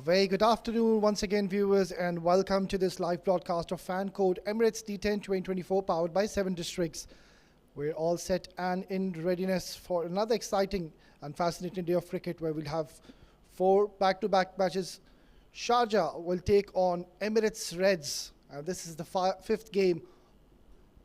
very good afternoon once again, viewers, and welcome to this live broadcast of fan code Emirates D10 2024 powered by 7 districts. We're all set and in readiness for another exciting and fascinating day of cricket where we'll have 4 back-to-back matches. Sharjah will take on Emirates Reds. This is the 5th game.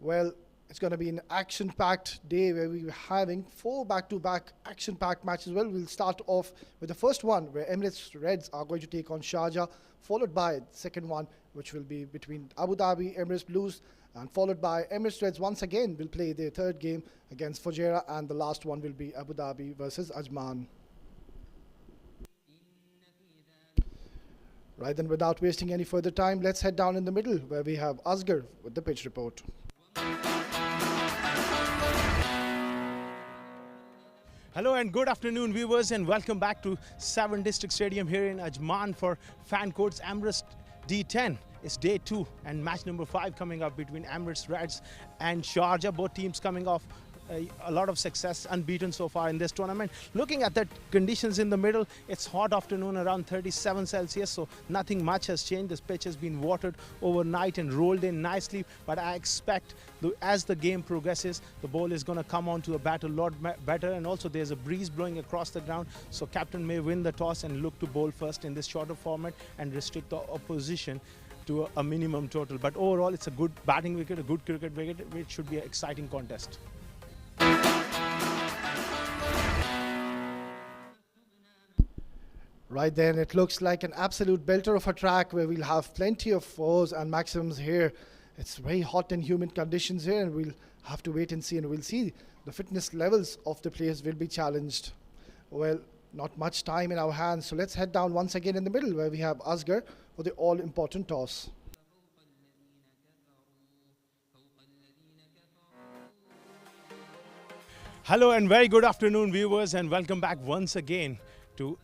Well, it's going to be an action-packed day where we're having 4 back-to-back action-packed matches. Well, we'll start off with the first one where Emirates Reds are going to take on Sharjah, followed by the second one, which will be between Abu Dhabi, Emirates Blues, and followed by Emirates Reds once again will play their third game against Fujairah, and the last one will be Abu Dhabi versus Ajman. Right then, without wasting any further time, let's head down in the middle where we have Asghar with the pitch report. Hello and good afternoon, viewers, and welcome back to 7 District Stadium here in Ajman for fan codes Emirates D10. It's day 2 and match number 5 coming up between Emirates Reds and Sharjah. Both teams coming off a lot of success, unbeaten so far in this tournament. Looking at the conditions in the middle, it's hot afternoon around 37 Celsius, so nothing much has changed. This pitch has been watered overnight and rolled in nicely, but I expect as the game progresses, the ball is going to come onto the bat a lot better, and also there's a breeze blowing across the ground, so captain may win the toss and look to bowl first in this shorter format and restrict the opposition to a minimum total. But overall, it's a good batting wicket, a good cricket wicket, which should be an exciting contest. Right then, it looks like an absolute belter of a track where we'll have plenty of fours and maximums here. It's very hot and humid conditions here, and we'll have to wait and see, and we'll see the fitness levels of the players will be challenged. Well, not much time in our hands, so let's head down once again in the middle where we have Asghar for the all-important toss. Hello and very good afternoon, viewers, and welcome back once again to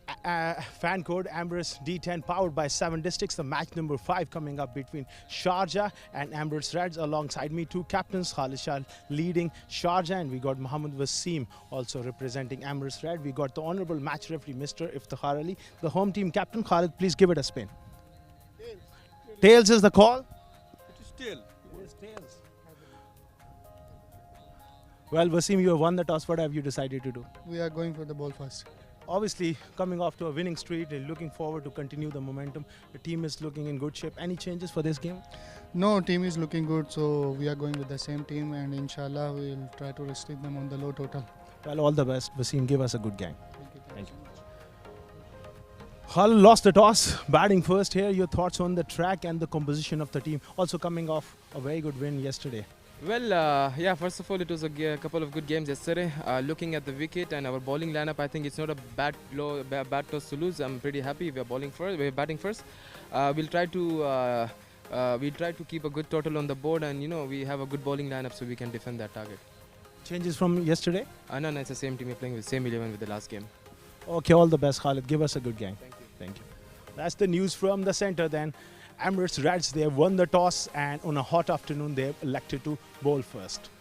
fan code Emirates D10 powered by 7 districts. The match number 5 coming up between Sharjah and Emirates Reds. Alongside me, 2 captains, Khalid Shah leading Sharjah, and we got Mohammad Wasim also representing Emirates Red. We got the honorable match referee, Mr. Iftikhar Ali. The home team captain, Khalid, please give it a spin. Tails is the call? It is tail. It is tails. Well, Wasim, you have won the toss. What have you decided to do? We are going for the ball first. Obviously, coming off to a winning streak, and looking forward to continue the momentum. The team is looking in good shape. Any changes for this game? No, team is looking good, so we are going with the same team, and inshallah we will try to restrict them on the low total. Well, all the best. Wasim, give us a good game. Thank you. Hull lost the toss, batting first here. Your thoughts on the track and the composition of the team? Also coming off a very good win yesterday. Well, yeah, first of all, it was a couple of good games yesterday. Looking at the wicket and our bowling lineup, I think it's not a bad toss to lose. I'm pretty happy. We're batting first. We'll try to keep a good total on the board, and we have a good bowling lineup, so we can defend that target. Changes from yesterday? No, it's the same team. We're playing with the same 11 with the last game. Okay, all the best, Khalid. Give us a good game. Thank you. Thank you. That's the news from the center then. Emirates Reds, they have won the toss, and on a hot afternoon, they have elected to bowl first.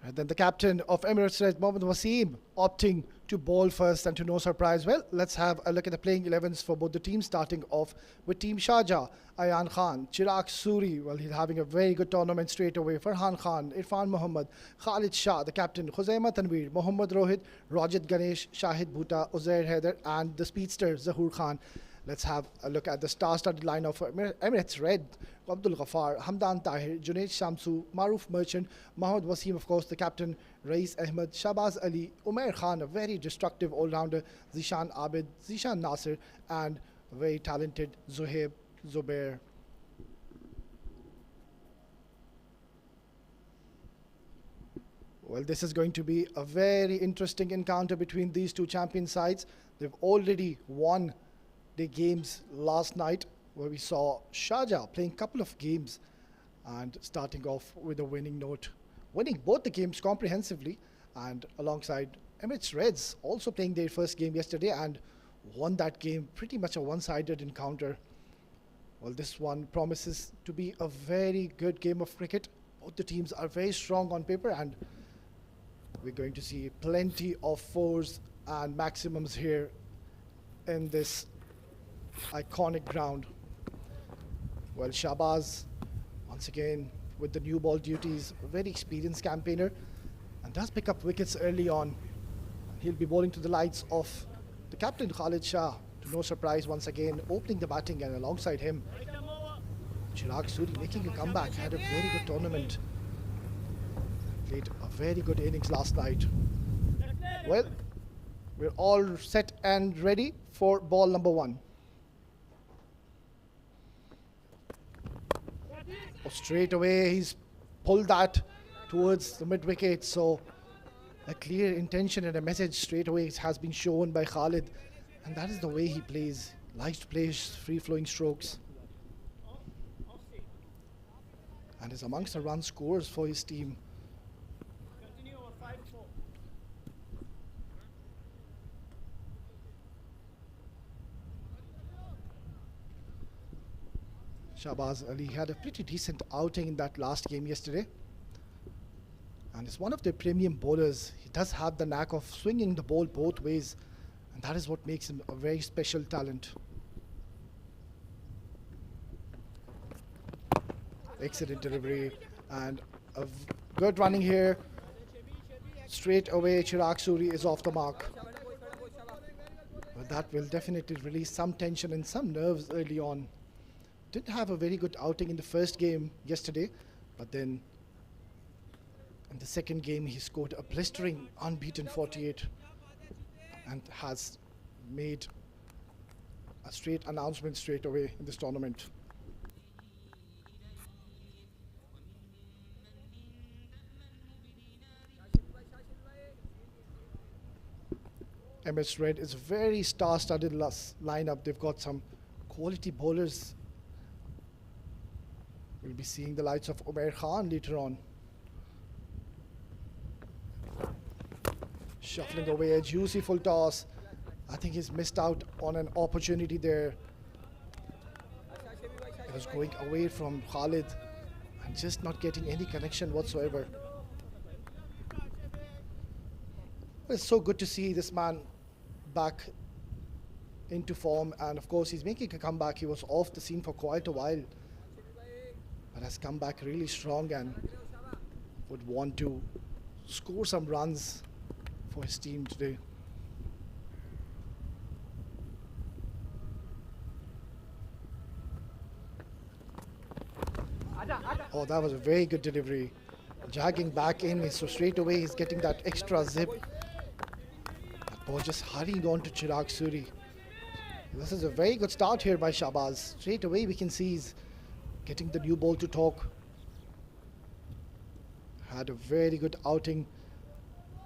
And then the captain of Emirates Reds, Mohammad Wasim, opting to bowl first, and to no surprise. Well, let's have a look at the playing 11s for both the teams, starting off with Team Sharjah. Ayan Khan, Chirag Suri, well, he's having a very good tournament straight away. Farhan Khan, Irfan Muhammad, Khalid Shah, the captain, Khuzaima Tanveer, Mohammad Rohit, Rajat Ganesh, Shahid Bhuta, Uzair Haider, and the speedster, Zahoor Khan. Let's have a look at the star-studded lineup for Emirates Red. Abdul Ghaffar, Hamdan Tahir, Junaid Shamsu, Maruf Merchant, Mohammad Wasim, of course, the captain, Rais Ahmed, Shahbaz Ali, Umair Khan, a very destructive all-rounder, Zishan Abid, Zishan Nasir, and very talented Zohaib Zubair. Well, this is going to be a very interesting encounter between these 2 champion sides. They've already won the games last night, where we saw Sharjah playing a couple of games and starting off with a winning note, winning both the games comprehensively, and alongside Emirates Reds also playing their first game yesterday and won that game, pretty much a one-sided encounter. Well, this one promises to be a very good game of cricket. Both the teams are very strong on paper, and We're going to see plenty of fours and maximums here in this iconic ground. Well, Shahbaz, once again, with the new ball duties, a very experienced campaigner, and does pick up wickets early on. He'll be bowling to the lights of the captain, Khalid Shah, to no surprise once again, opening the batting, and alongside him, Chirag Suri making a comeback, had a very good tournament. Played a very good innings last night. Well, we're all set and ready for ball number 1. Oh, straight away, he's pulled that towards the mid wicket. So a clear intention and a message straight away has been shown by Khalid. And that is the way he plays. Likes to play free-flowing strokes. And is amongst the run scorers for his team. Shahbaz Ali had a pretty decent outing in that last game yesterday. And is one of the premium bowlers. He does have the knack of swinging the ball both ways. And that is what makes him a very special talent. Excellent delivery and a good running here. Straight away, Chirag Suri is off the mark. But that will definitely release some tension and some nerves early on. Didn't have a very good outing in the first game yesterday, but then in the second game he scored a blistering unbeaten 48 and has made a straight announcement straight away in this tournament. MS Red is a very star-studded lineup. They've got some quality bowlers. We'll be seeing the lights of Umair Khan later on. Shuffling away a juicy full toss. I think he's missed out on an opportunity there. It was going away from Khalid and just not getting any connection whatsoever. It's so good to see this man back into form, and of course he's making a comeback. He was off the scene for quite a while, but has come back really strong and would want to score some runs for his team today. Oh, that was a very good delivery. Jagging back in, so straight away he's getting that extra zip. That ball just hurrying on to Chirag Suri. This is a very good start here by Shahbaz. Straight away we can see he's getting the new ball to talk. Had a very good outing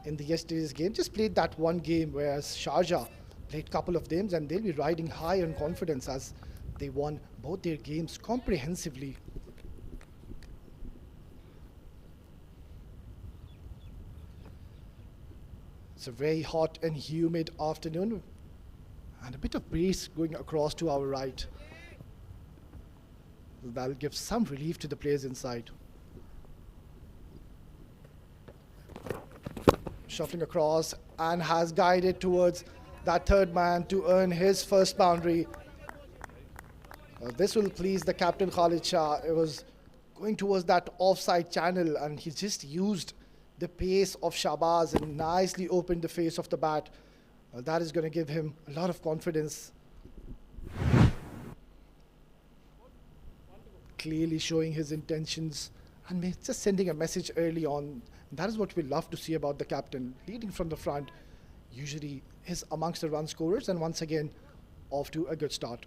in the yesterday's game. Just played that one game, whereas Sharjah played a couple of games, and they'll be riding high on confidence as they won both their games comprehensively. It's a very hot and humid afternoon and a bit of breeze going across to our right. That'll give some relief to the players inside. Shuffling across and has guided towards that third man to earn his first boundary. This will please the captain Khalid Shah. It was going towards that offside channel and he just used the pace of Shahbaz and nicely opened the face of the bat. That is going to give him a lot of confidence. Clearly showing his intentions and just sending a message early on. That is what we love to see about the captain. Leading from the front, usually is amongst the run scorers, and once again off to a good start.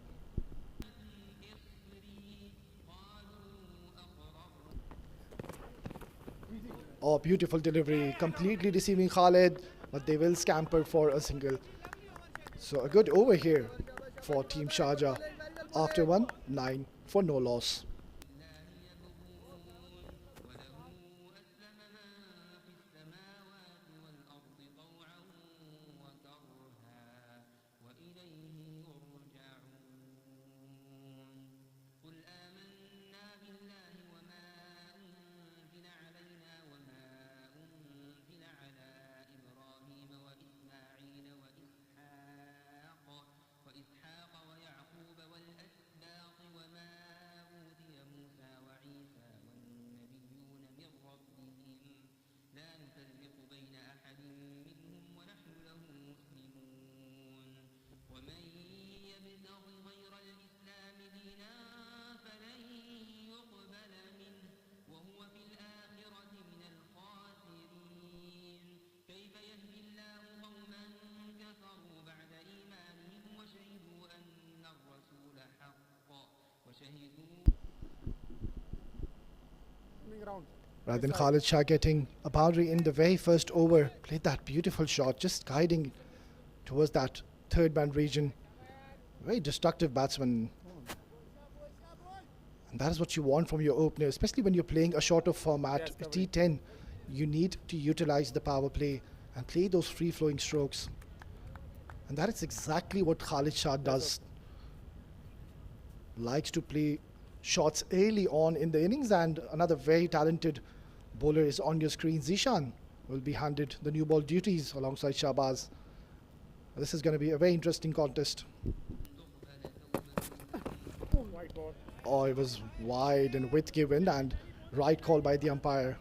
Oh, beautiful delivery, completely deceiving Khalid, but they will scamper for a single. So a good over here for Team Sharjah. After 9 for no loss. rather than Khalid Shah getting a boundary in the very first over. Played that beautiful shot, just guiding towards that third man region. Very destructive batsman. And that is what you want from your opener, especially when you're playing a shorter format, T10. You need to utilize the power play and play those free-flowing strokes. And that is exactly what Khalid Shah does. Likes to play shots early on in the innings, and another very talented bowler is on your screen. Zishan will be handed the new ball duties alongside Shahbaz. This is going to be a very interesting contest. Oh, it was wide and width given, and right call by the umpire.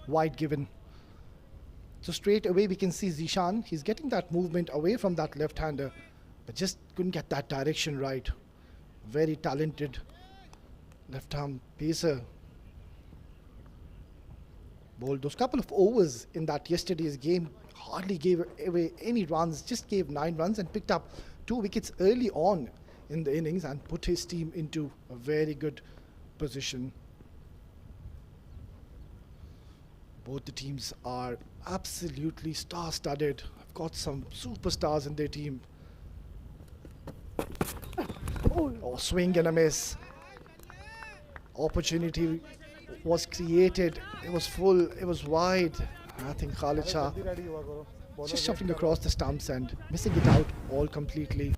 Wide given. So straight away we can see Zishan. He's getting that movement away from that left-hander, but just couldn't get that direction right. Very talented left-arm pacer. Bowled those couple of overs in that yesterday's game. Hardly gave away any runs, just gave 9 runs and picked up 2 wickets early on in the innings and put his team into a very good position. Both the teams are absolutely star-studded. I've got some superstars in their team. Oh, swing and a miss. Opportunity was created. It was full. It was wide. I think Khalid Shah just shuffling across the stumps and missing it out all completely.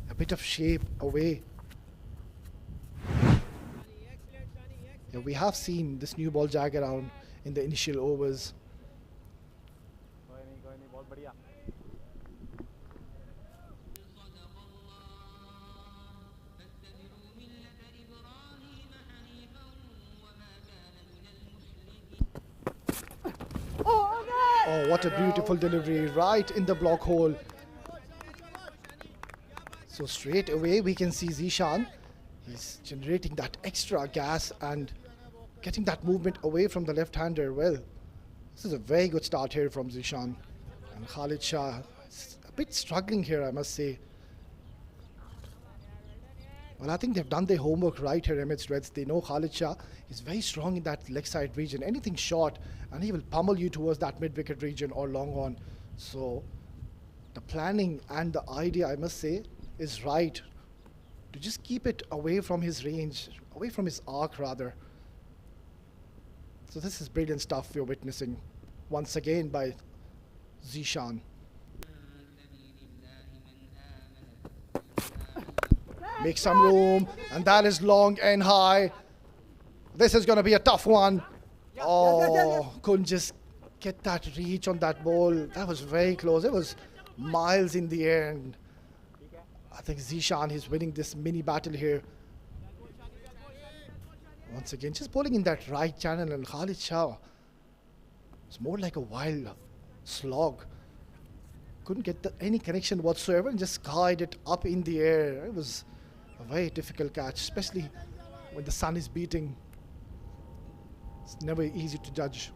A bit of shape away. Yeah, we have seen this new ball jag around in the initial overs. Oh, what a beautiful delivery, right in the block hole. So straight away we can see Zishan. He's generating that extra gas and getting that movement away from the left-hander. Well, this is a very good start here from Zishan. And Khalid Shah is a bit struggling here, I must say. Well, I think they've done their homework right here, Emirates Reds. They know Khalid Shah is very strong in that leg side region. Anything short, and he will pummel you towards that mid-wicket region or long on. So the planning and the idea, I must say, is right. To just keep it away from his range, away from his arc rather. So this is brilliant stuff we're witnessing once again by Zishan. Make some room, and that is long and high. This is going to be a tough one. Oh, couldn't just get that reach on that ball. That was very close. It was miles in the air. And I think Zishan is winning this mini battle here. Once again, just bowling in that right channel, and Khalid Shah, it's more like a wild slog. Couldn't get any connection whatsoever and just skied it up in the air. It was a very difficult catch, especially when the sun is beating. It's never easy to judge.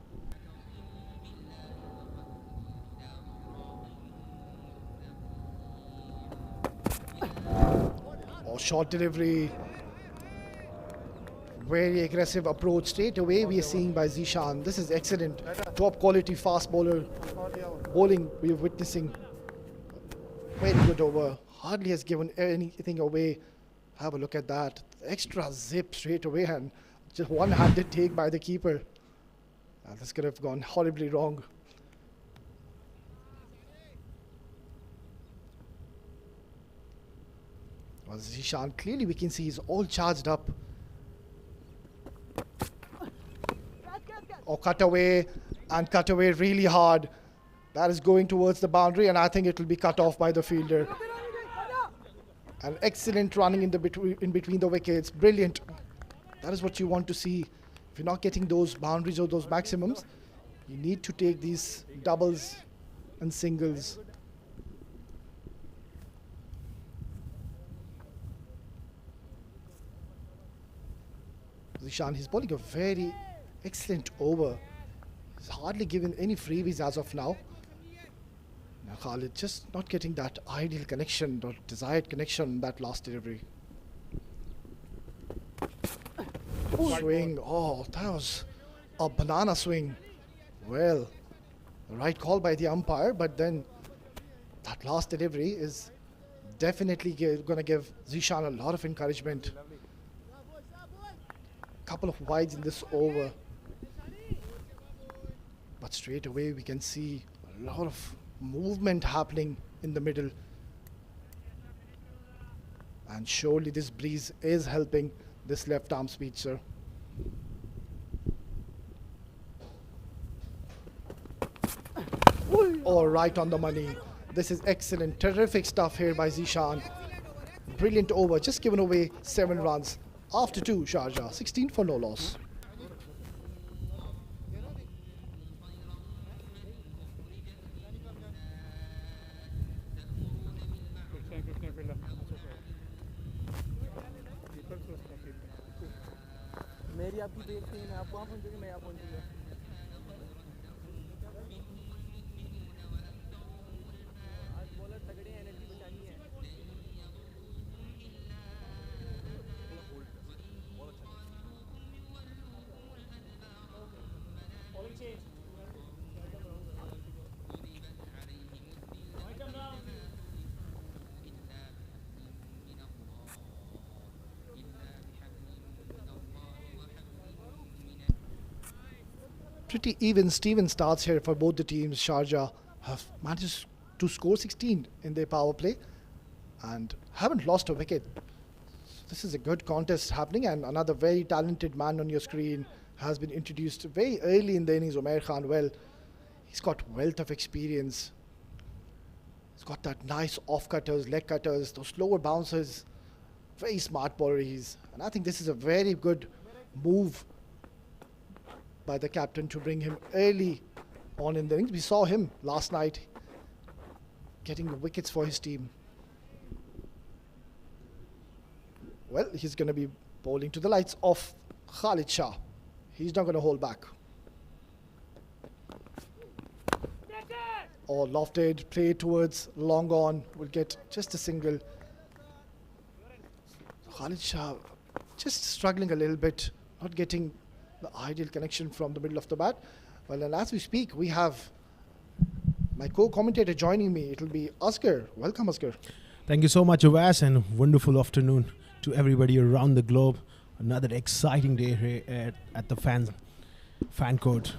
Oh, short delivery. Very aggressive approach. Straight away we are seeing by Zishan. This is excellent. Top quality fast bowler bowling we are witnessing. Very good over. Hardly has given anything away. Have a look at that. Extra zip straight away, and just one-handed take by the keeper. This could have gone horribly wrong. Well, Zishan, clearly we can see he's all charged up. Or cut away, and cut away really hard. That is going towards the boundary, and I think it will be cut off by the fielder. An excellent running in between the wickets. Brilliant. That is what you want to see. If you're not getting those boundaries or those maximums, you need to take these doubles and singles. Zishan, he's bowling a very excellent over. He's hardly given any freebies as of now. Now Khalid just not getting that ideal connection or desired connection in that last delivery. Swing. Oh, that was a banana swing. Well, right call by the umpire, but then that last delivery is definitely going to give Zishan a lot of encouragement. Couple of wides in this over. But straight away we can see a lot of movement happening in the middle. And surely this breeze is helping this left arm speedster. Oh, right on the money. This is excellent, terrific stuff here by Zishan. Brilliant over, just given away 7 runs. After 2, Sharjah, 16 for no loss. मेरी आपकी देखते हैं आप वहाँ पहुँचोगे मैं यहाँ पहुँचूँगा आज bowler तगड़े एनर्जी बचानी है Pretty even Steven starts here for both the teams. Sharjah have managed to score 16 in their power play and haven't lost a wicket. This is a good contest happening, and another very talented man on your screen has been introduced very early in the innings, Umair Khan. Well, he's got wealth of experience. He's got that nice off cutters, leg cutters, those slower bouncers. Very smart bowler he is. And I think this is a very good move by the captain to bring him early on in the innings. We saw him last night getting the wickets for his team. Well, he's going to be bowling to the lights of Khalid Shah. He's not going to hold back. Or lofted, play towards long on, will get just a single. Khalid Shah just struggling a little bit, not getting the ideal connection from the middle of the bat. Well, and as we speak, we have my co-commentator joining me. It'll be Asghar. Welcome, Asghar. Thank you so much, Avas, and wonderful afternoon to everybody around the globe. Another exciting day here at the fan court.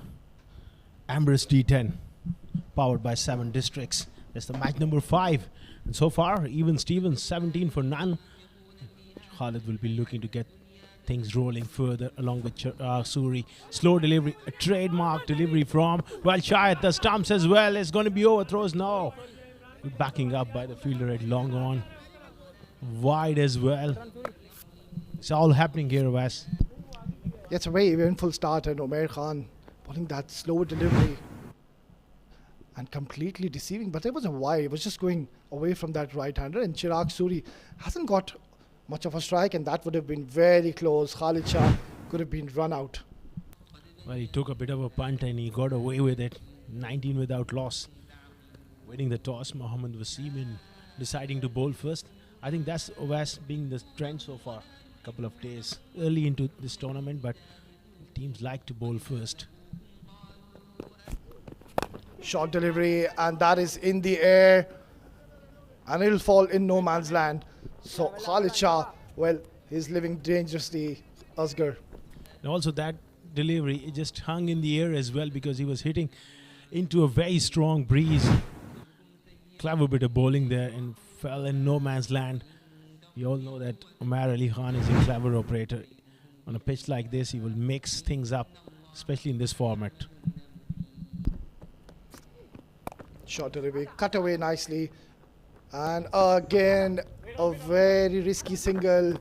Emirates D10, powered by 7 districts. That's the match number 5. And so far, even Stevens, 17 for none. Khalid will be looking to get things rolling further along with Suri. Slow delivery, a trademark delivery from, well, Shah at the stumps as well. It's going to be overthrows now. Backing up by the fielder at long on. Wide as well. It's all happening here, Wes. It's a very eventful start, and Umair Khan pulling that slow delivery and completely deceiving. But it wasn't wide. It was just going away from that right-hander, and Chirag Suri hasn't got much of a strike, and that would have been very close. Khalid Shah could have been run out. Well, he took a bit of a punt and he got away with it. 19 without loss. Winning the toss, Mohammad Wasim deciding to bowl first. I think that's always being the trend so far. A couple of days early into this tournament, but teams like to bowl first. Short delivery, and that is in the air, and it'll fall in no man's land. So Khalid Shah, well, he's living dangerously, Asghar. And also that delivery, it just hung in the air as well because he was hitting into a very strong breeze. Clever bit of bowling there and fell in no man's land. We all know that Umar Ali Khan is a clever operator. On a pitch like this, he will mix things up, especially in this format. Short delivery, cut away nicely. And again, a very risky single.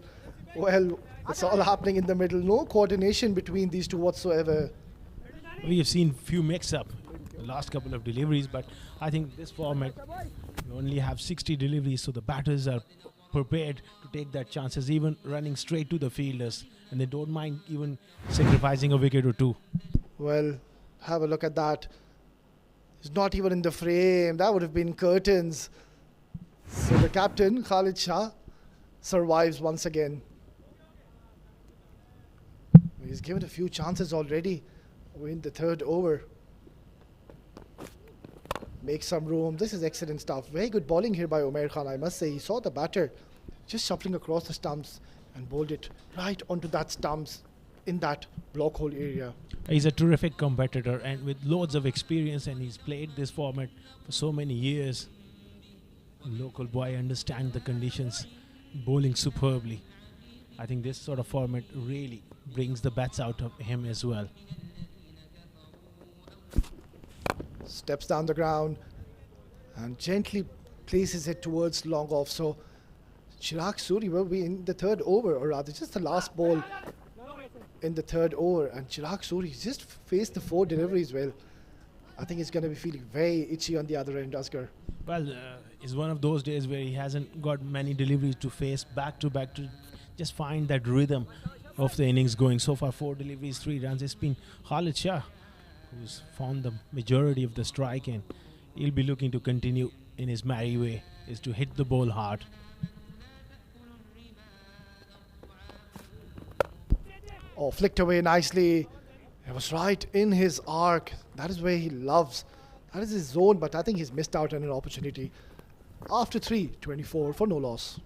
Well, it's all happening in the middle. No coordination between these two whatsoever. We have seen few mix-up the last couple of deliveries, but I think this format, we only have 60 deliveries, so the batters are prepared to take that chances, even running straight to the fielders, and they don't mind even sacrificing a wicket or two. Well, have a look at that. He's not even in the frame. That would have been curtains. So the captain, Khalid Shah, survives once again. He's given a few chances already. We're in the third over. Make some room. This is excellent stuff. Very good bowling here by Umair Khan, I must say. He saw the batter just shuffling across the stumps and bowled it right onto that stumps in that block hole area. He's a terrific competitor and with loads of experience, and he's played this format for so many years. Local boy understands the conditions, bowling superbly. I think this sort of format really brings the bats out of him as well. Steps down the ground and gently places it towards long off. So Chirag Suri will be in the third over, or rather just the last ball in the third over, and Chirag Suri just faced the 4 deliveries well. I think he's going to be feeling very itchy on the other end, Asghar. Well, it's one of those days where he hasn't got many deliveries to face back to back to just find that rhythm of the innings going. So far, 4 deliveries, 3 runs. It's been Khalid Shah who's found the majority of the strike, and he'll be looking to continue in his merry way, is to hit the ball hard. Oh, flicked away nicely. It was right in his arc. That is where he loves. That is his zone, but I think he's missed out on an opportunity. After 3, 24 for no loss.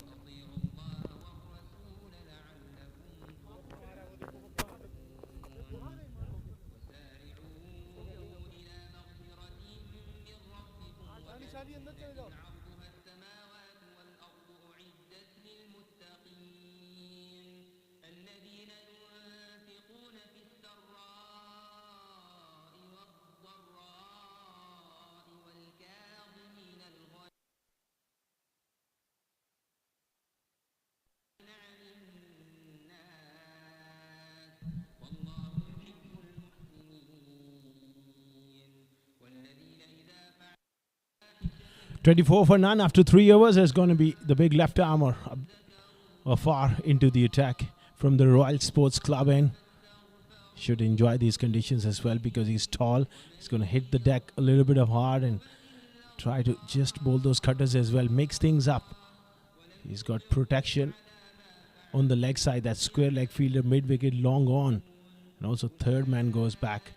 $24 for none after 3 overs is going to be the big left armer far into the attack from the Royal Sports Club end. Should enjoy these conditions as well because he's tall. He's going to hit the deck a little bit of hard and try to just bowl those cutters as well. Mix things up. He's got protection on the leg side. That square leg fielder mid-wicket long on. And also third man goes back.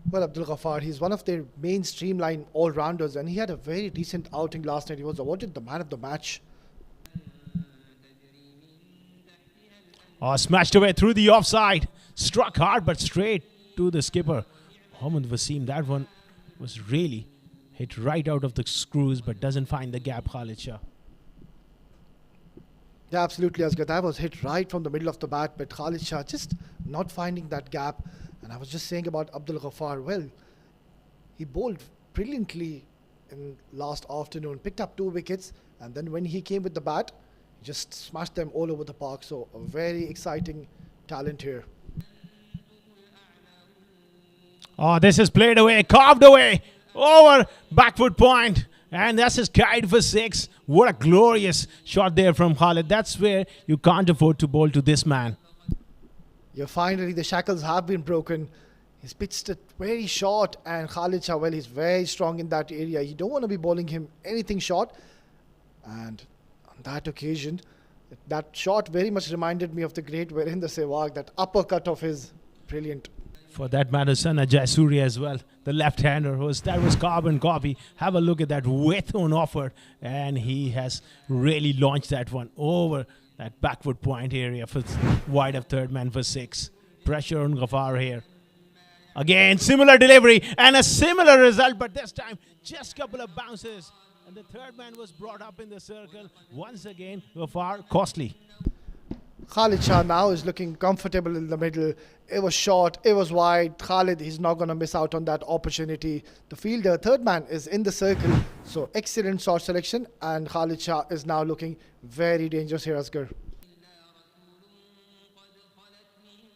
Well, Abdul Ghaffar, he's one of their main streamline all-rounders, and he had a very decent outing last night. He was awarded the man of the match. Oh, smashed away through the offside. Struck hard but straight to the skipper. Mohammad Wasim, that one was really hit right out of the screws but doesn't find the gap, Khalid Shah. Yeah, absolutely, Asghar. That was hit right from the middle of the bat, but Khalid Shah just not finding that gap. And I was just saying about Abdul Ghaffar, well, he bowled brilliantly in last afternoon, picked up 2 wickets, and then when he came with the bat, he just smashed them all over the park. So a very exciting talent here. Oh, this is played away, carved away, over back foot point, and that's his guide for 6. What a glorious shot there from Khalid. That's where you can't afford to bowl to this man. Yeah, finally the shackles have been broken. He's pitched it very short, and Khalid Shah, well, he's very strong in that area. You don't want to be bowling him anything short. And on that occasion, that shot very much reminded me of the great Virendra Sehwag. That uppercut of his, brilliant. For that matter, Sana Jayasuri as well. The left-hander that was carbon copy. Have a look at that width on offer, and he has really launched that one over that backward point area for wide of third man for 6. Pressure on Ghaffar here. Again, similar delivery and a similar result, but this time just a couple of bounces. And the third man was brought up in the circle. Once again, Ghaffar costly. Khalid Shah now is looking comfortable in the middle. It was short, it was wide. Khalid, he's not going to miss out on that opportunity. The fielder, third man, is in the circle. So excellent shot selection, and Khalid Shah is now looking very dangerous here, Asghar.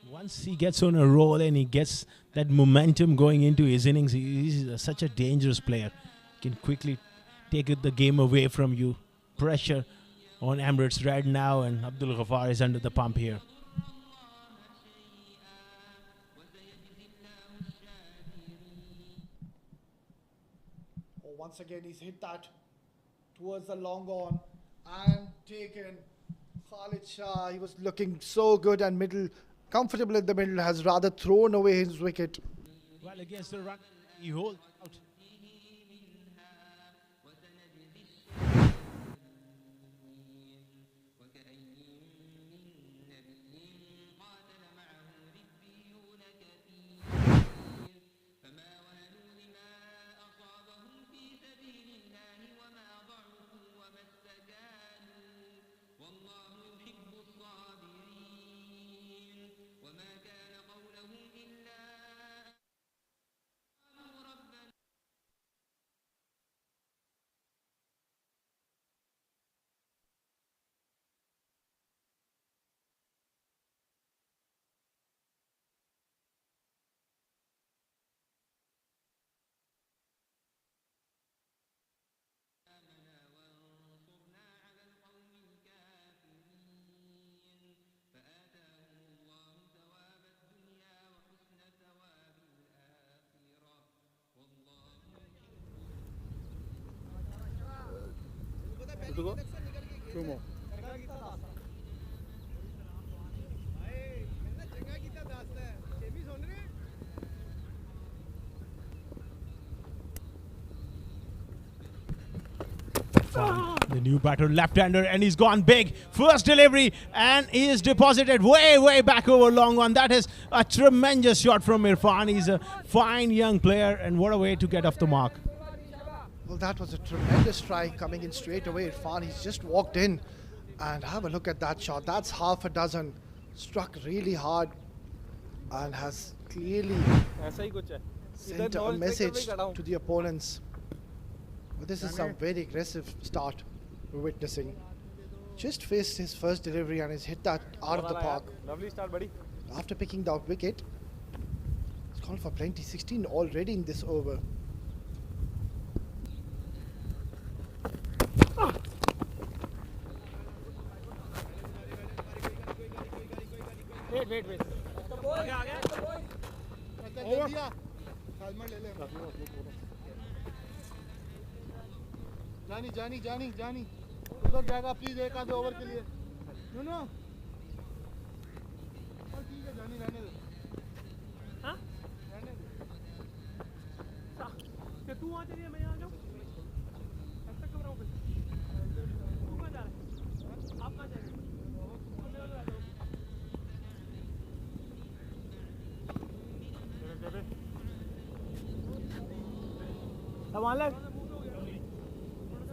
Once he gets on a roll and he gets that momentum going into his innings, he's such a dangerous player. He can quickly take the game away from you. Pressure on Emirates Red now, and Abdul Ghaffar is under the pump here. Oh, once again, he's hit that towards the long on and taken Khalid Shah, he was looking so good and comfortable in the middle, has rather thrown away his wicket. Well, against the run, he holds out. The new batter, left-hander, and he's gone big. First delivery, and he is deposited way back over long one. That is a tremendous shot from Irfan. He's a fine young player, and what a way to get off the mark. Well, that was a tremendous strike coming in straight away. Irfan, he's just walked in, and have a look at that shot. That's half a dozen. Struck really hard and has clearly sent a message to the opponents. But this is some very aggressive start we're witnessing. Just faced his first delivery and has hit that out of the park. Lovely start, buddy. After picking that wicket, it's called for plenty. 16 already in this over. Wait. जानी उधर जाएगा please एक आधे over के लिए no ठीक है जानी रहने दे हाँ रहने दे तू वहाँ चलिए मैं यहाँ जाऊँ ऐसा कब रहा हूँ तू कहाँ जा रहा है आप कहाँ जाएंगे Malek,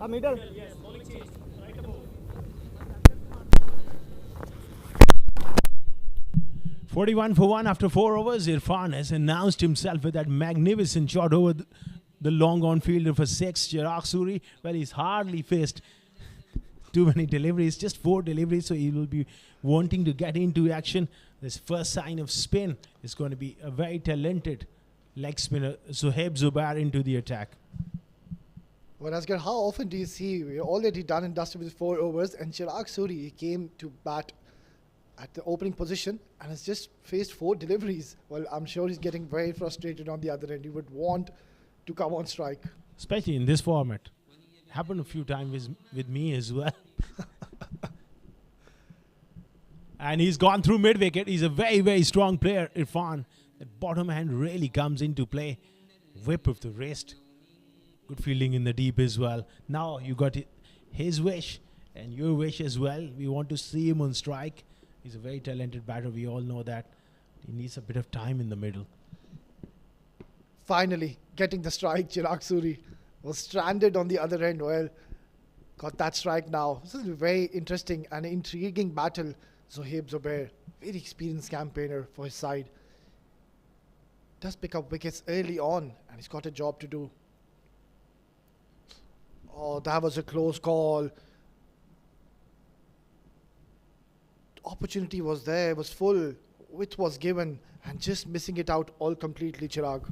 a middle. 41 for 1 after 4 overs. Irfan has announced himself with that magnificent shot over the long on fielder for 6, Chirag Suri. Well, he's hardly faced too many deliveries, just 4 deliveries, so he will be wanting to get into action. This first sign of spin is going to be a very talented leg spinner, Zohaib Zubair, into the attack. Well, Asghar, how often do you see we're already done and dusted with 4 overs, and Chirag Suri, he came to bat at the opening position and has just faced 4 deliveries. Well, I'm sure he's getting very frustrated on the other end. He would want to come on strike. Especially in this format. Happened a few times with me as well. And he's gone through mid-wicket. He's a very strong player, Irfan. That bottom hand really comes into play. Whip of the wrist. Good fielding in the deep as well. Now you got his wish and your wish as well. We want to see him on strike. He's a very talented batter. We all know that. He needs a bit of time in the middle. Finally, getting the strike, Chirag Suri was stranded on the other end. Well, got that strike now. This is a very interesting and intriguing battle. Zohaib Zubair, very experienced campaigner for his side. Does pick up wickets early on and he's got a job to do. Oh, that was a close call. Opportunity was there, it was full. Width was given and just missing it out all completely, Chirag.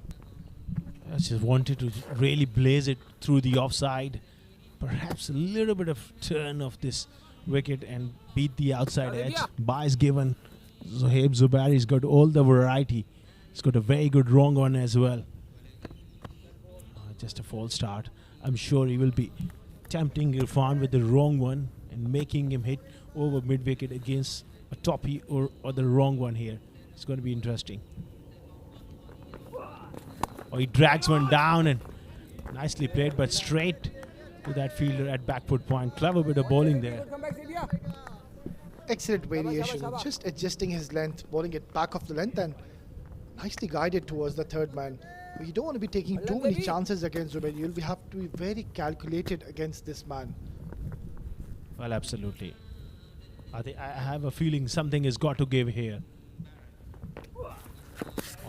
I just wanted to really blaze it through the offside. Perhaps a little bit of turn of this wicket and beat the outside edge. Bias given. Zohaib Zubair, he's got all the variety. He's got a very good wrong one as well. Just a false start. I'm sure he will be tempting Irfan with the wrong one and making him hit over mid wicket against a toppy or the wrong one here. It's going to be interesting. Oh, he drags one down and nicely played, but straight to that fielder at back foot point. Clever bit of bowling there. Excellent variation, just adjusting his length, bowling it back of the length and nicely guided towards the third man. But you don't want to be taking too many chances against Zubair. You'll have to be very calculated against this man. Well, absolutely. I have a feeling something has got to give here.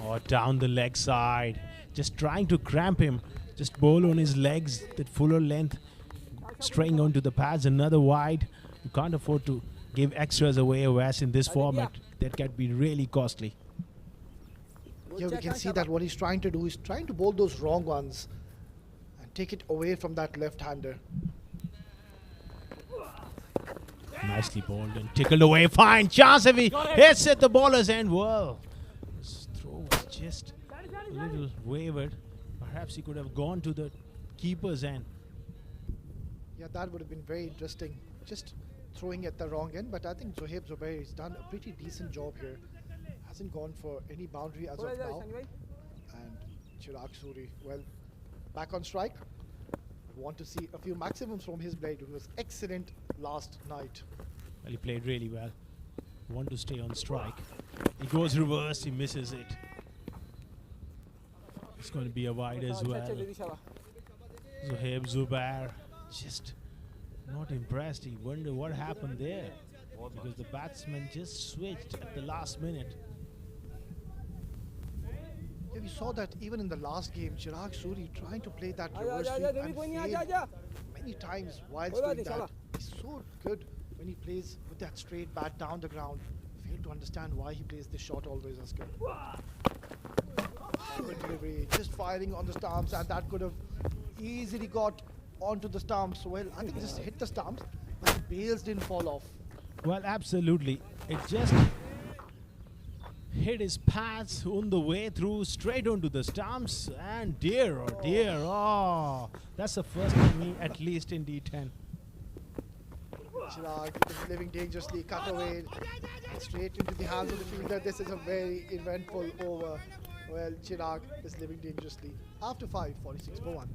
Oh, down the leg side. Just trying to cramp him. Just bowl on his legs, that fuller length. Straying onto the pads, another wide. You can't afford to give extras away West in this format. That can be really costly. Yeah, we can see that what he's trying to do is trying to bowl those wrong ones and take it away from that left-hander. Nicely bowled and tickled away. Fine chance if he hits at the bowler's end. Well, his throw was just a little wavered. Perhaps he could have gone to the keeper's end. Yeah, that would have been very interesting. Just throwing at the wrong end, but I think Zohaib Zubair has done a pretty decent job here. Hasn't gone for any boundary as of now. And Chirag Suri, well, back on strike. Want to see a few maximums from his blade. It was excellent last night. Well, he played really well. Want to stay on strike. He goes reverse, he misses it. It's going to be a wide as well. Zohaib Zubair just not impressed. He wondered what happened there because the batsman just switched at the last minute. Yeah, we saw that even in the last game, Chirag Suri trying to play that reverse sweep and failed many times whilst doing that. He's so good when he plays with that straight bat down the ground. Failed to understand why he plays this shot always as good. Good delivery, just firing on the stumps, and that could have easily got onto the stumps. Well, I think just hit the stumps, but the bails didn't fall off. Well, absolutely. It just hit his pads on the way through, straight onto the stumps, and dear, oh dear, oh, that's the first for me, at least in D10. Chirag is living dangerously, cut away, straight into the hands of the fielder. This is a very eventful over. Well, Chirag is living dangerously. After 5, 46 for 1.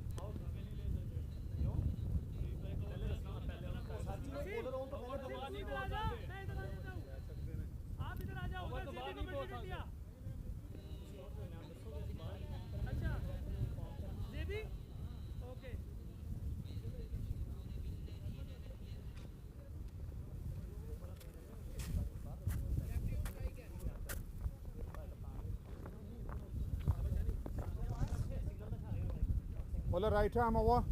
Bowler right arm over.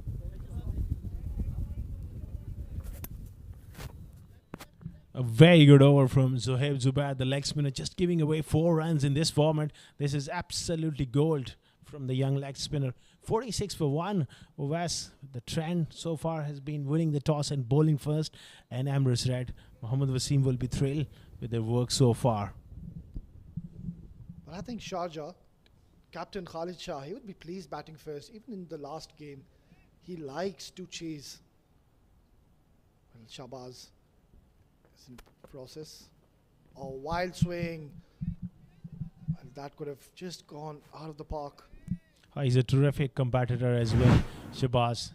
A very good over from Zohaib Zubair, the leg spinner, just giving away 4 runs in this format. This is absolutely gold from the young leg spinner. 46 for 1. Ovas, the trend so far has been winning the toss and bowling first. And Emirates Red, Mohammad Wasim will be thrilled with their work so far. But I think Sharjah, Captain Khalid Shah, he would be pleased batting first. Even in the last game, he likes to chase. Well, Shahbaz is in process. A wild swing. And that could have just gone out of the park. He's a terrific competitor as well, Shahbaz.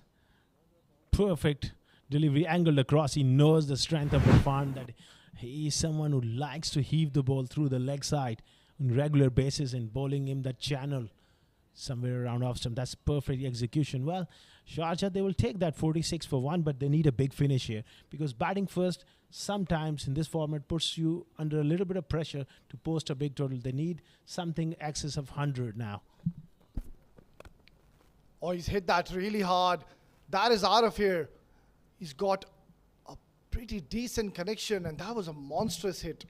Perfect delivery, angled across. He knows the strength of Irfan, that he is someone who likes to heave the ball through the leg side on regular basis and bowling him that channel somewhere around off stump. That's perfect execution. Well, Sharjah, they will take that 46 for 1, but they need a big finish here because batting first sometimes in this format puts you under a little bit of pressure to post a big total. They need something excess of 100 now. Oh, he's hit that really hard. That is out of here. He's got a pretty decent connection, and that was a monstrous hit.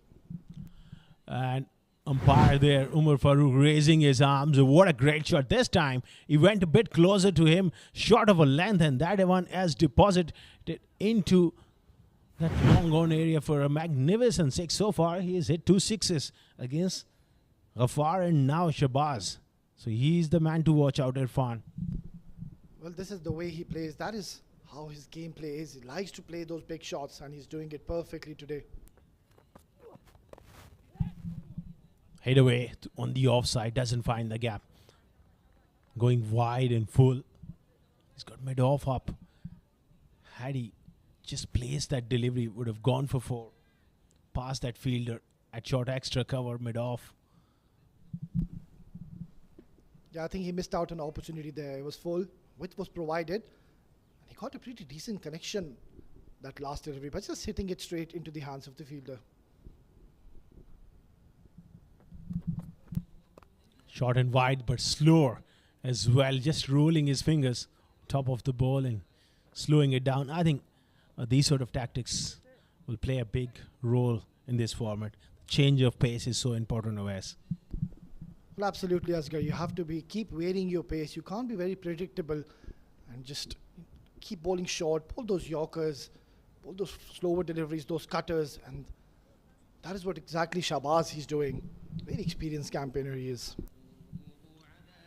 And umpire there, Umar Farooq, raising his arms. What a great shot. This time, he went a bit closer to him, short of a length, and that one has deposited into that long on area for a magnificent 6. So far, he has hit 2 sixes against Ghaffar and now Shahbaz. So he's the man to watch out, Irfan. Well, this is the way he plays. That is how his gameplay is. He likes to play those big shots, and he's doing it perfectly today. Head away on the offside, doesn't find the gap. Going wide and full. He's got mid-off up. Had he just placed that delivery, would have gone for 4. Past that fielder at short extra cover, mid-off. Yeah, I think he missed out an opportunity there. It was full, width was provided, and he got a pretty decent connection that last delivery, but just hitting it straight into the hands of the fielder. Short and wide, but slower as well. Just rolling his fingers top of the ball and slowing it down. I think these sort of tactics will play a big role in this format. Change of pace is so important, OS. Well, absolutely, Asghar. You have to keep varying your pace. You can't be very predictable and just keep bowling short, pull those yorkers, pull those slower deliveries, those cutters, and that is what exactly Shahbaz he's doing. Very experienced campaigner he is.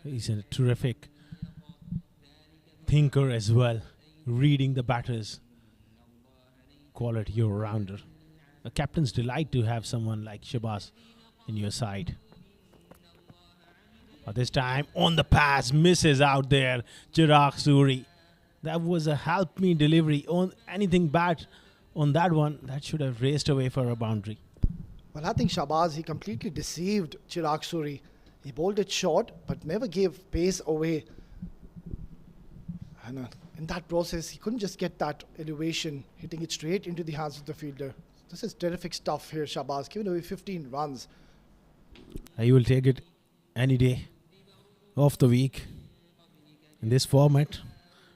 He's a terrific thinker as well, reading the batters. Quality all-rounder. A captain's delight to have someone like Shahbaz in your side. But this time on the pass, misses out there, Chirag Suri. That was a help me delivery. On anything bad on that one, that should have raced away for a boundary. Well, I think Shahbaz, he completely deceived Chirag Suri. He bowled it short, but never gave pace away. And in that process, he couldn't just get that elevation, hitting it straight into the hands of the fielder. This is terrific stuff here, Shahbaz, giving away 15 runs. He will take it any day of the week. In this format,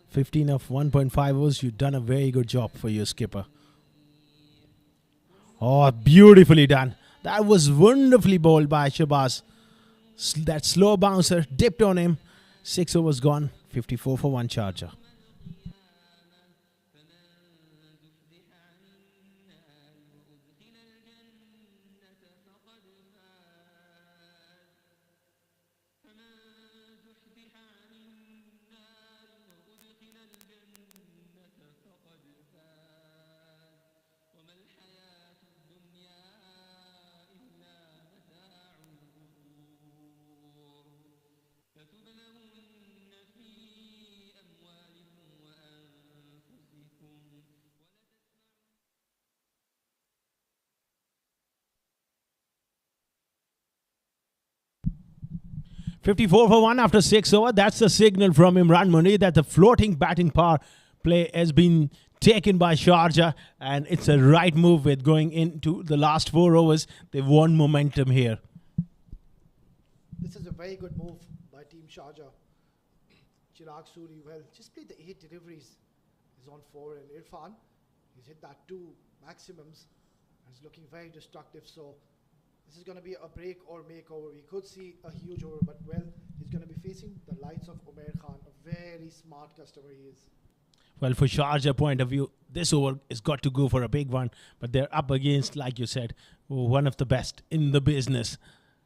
15 of 1.5 overs, you've done a very good job for your skipper. Oh, beautifully done. That was wonderfully bowled by Shahbaz. That slow bouncer dipped on him. 6 overs gone. 54 for 1 Sharjah. $54 for 1 after 6 overs. That's the signal from Imran Munir that the floating batting power play has been taken by Sharjah, and it's a right move with going into the last 4 overs. They've won momentum here. This is a very good move by Team Sharjah. Chirag Suri, well, just played the 8 deliveries. He's on 4, and Irfan, he's hit that 2 maximums, and he's looking very destructive. So this is going to be a break or makeover. We could see a huge over, but well, he's going to be facing the likes of Umair Khan, a very smart customer he is. Well, for Sharjah point of view, this over has got to go for a big one, but they're up against, like you said, one of the best in the business,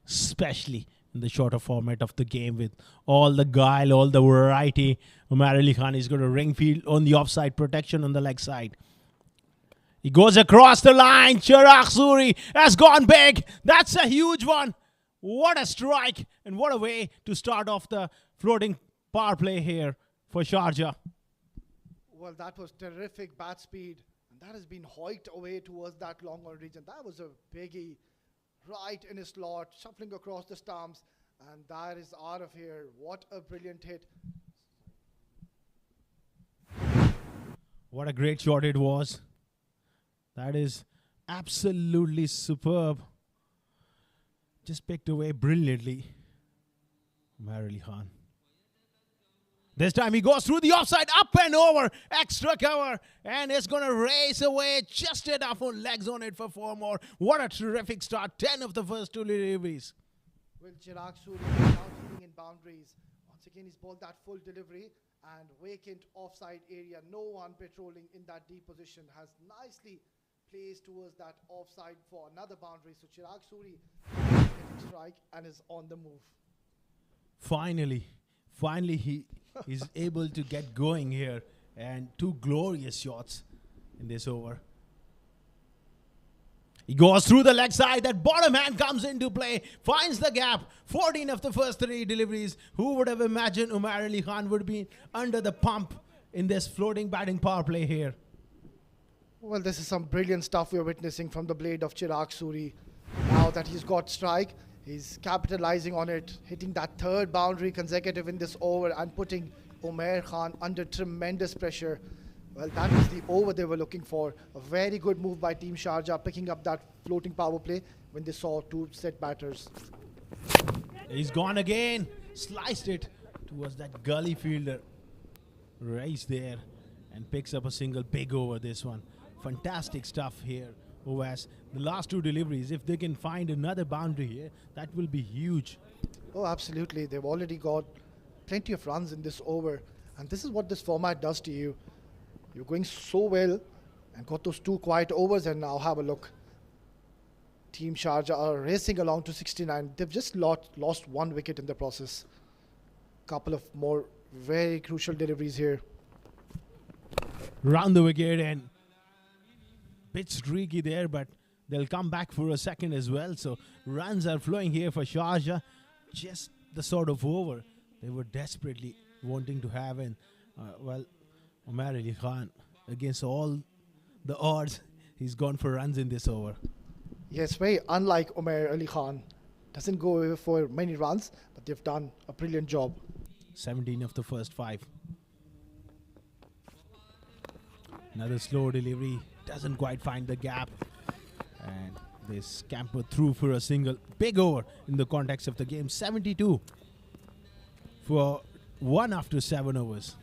especially in the shorter format of the game with all the guile, all the variety. Umar Ali Khan is going to ring field on the offside protection on the leg side. He goes across the line. Chirag Suri has gone big. That's a huge one. What a strike, and what a way to start off the floating power play here for Sharjah. Well, that was terrific bat speed, and that has been hoiked away towards that long on region. That was a biggie, right in his slot, shuffling across the stumps, and that is out of here. What a brilliant hit. What a great shot it was. That is absolutely superb. Just picked away brilliantly. Umar Ali Khan. This time he goes through the offside, up and over, extra cover, and it's going to race away just enough on legs on it for 4 more. What a terrific start. 10 of the first 2 deliveries. Well, Chirag Suri is now dealing in boundaries. Once again, he's bowled that full delivery and vacant offside area. No one patrolling in that deep position, has nicely placed towards that offside for another boundary. So Chirag Suri getting strike and is on the move. Finally he is able to get going here and two glorious shots in this over. He goes through the leg side. That bottom hand comes into play, finds the gap. 14 of the first 3 deliveries. Who would have imagined Umar Ali Khan would be under the pump in this floating batting power play here? Well, this is some brilliant stuff we're witnessing from the blade of Chirag Suri. Now that he's got strike, he's capitalizing on it, hitting that 3rd boundary consecutive in this over and putting Umair Khan under tremendous pressure. Well, that is the over they were looking for. A very good move by Team Sharjah, picking up that floating power play when they saw 2 set batters. He's gone again. Sliced it towards that gully fielder. Right there and picks up a single. Big over this one. Fantastic stuff here. Ovas, the last 2 deliveries, if they can find another boundary here, that will be huge. Oh, absolutely. They've already got plenty of runs in this over. And this is what this format does to you. You're going so well and got those 2 quiet overs, and now have a look. Team Sharjah are racing along to 69. They've just lost 1 wicket in the process. Couple of more very crucial deliveries here. Round the wicket and bit streaky there, but they'll come back for a second as well. So runs are flowing here for Sharjah. Just the sort of over they were desperately wanting to have. And well, Umar Ali Khan, against all the odds, he's gone for runs in this over. Yes, very unlike Umar Ali Khan. Doesn't go away for many runs, but they've done a brilliant job. 17 of the first 5. Another slow delivery. Doesn't quite find the gap. And they scamper through for a single. Big over in the context of the game. 72 for 1 after 7 overs.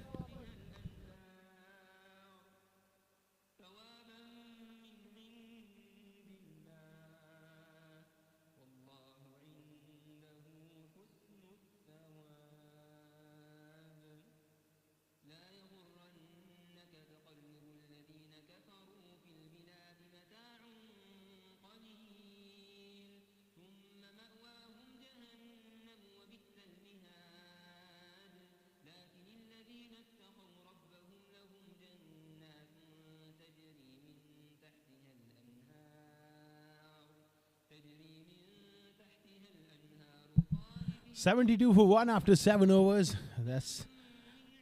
.72 for 1 after 7 overs. That's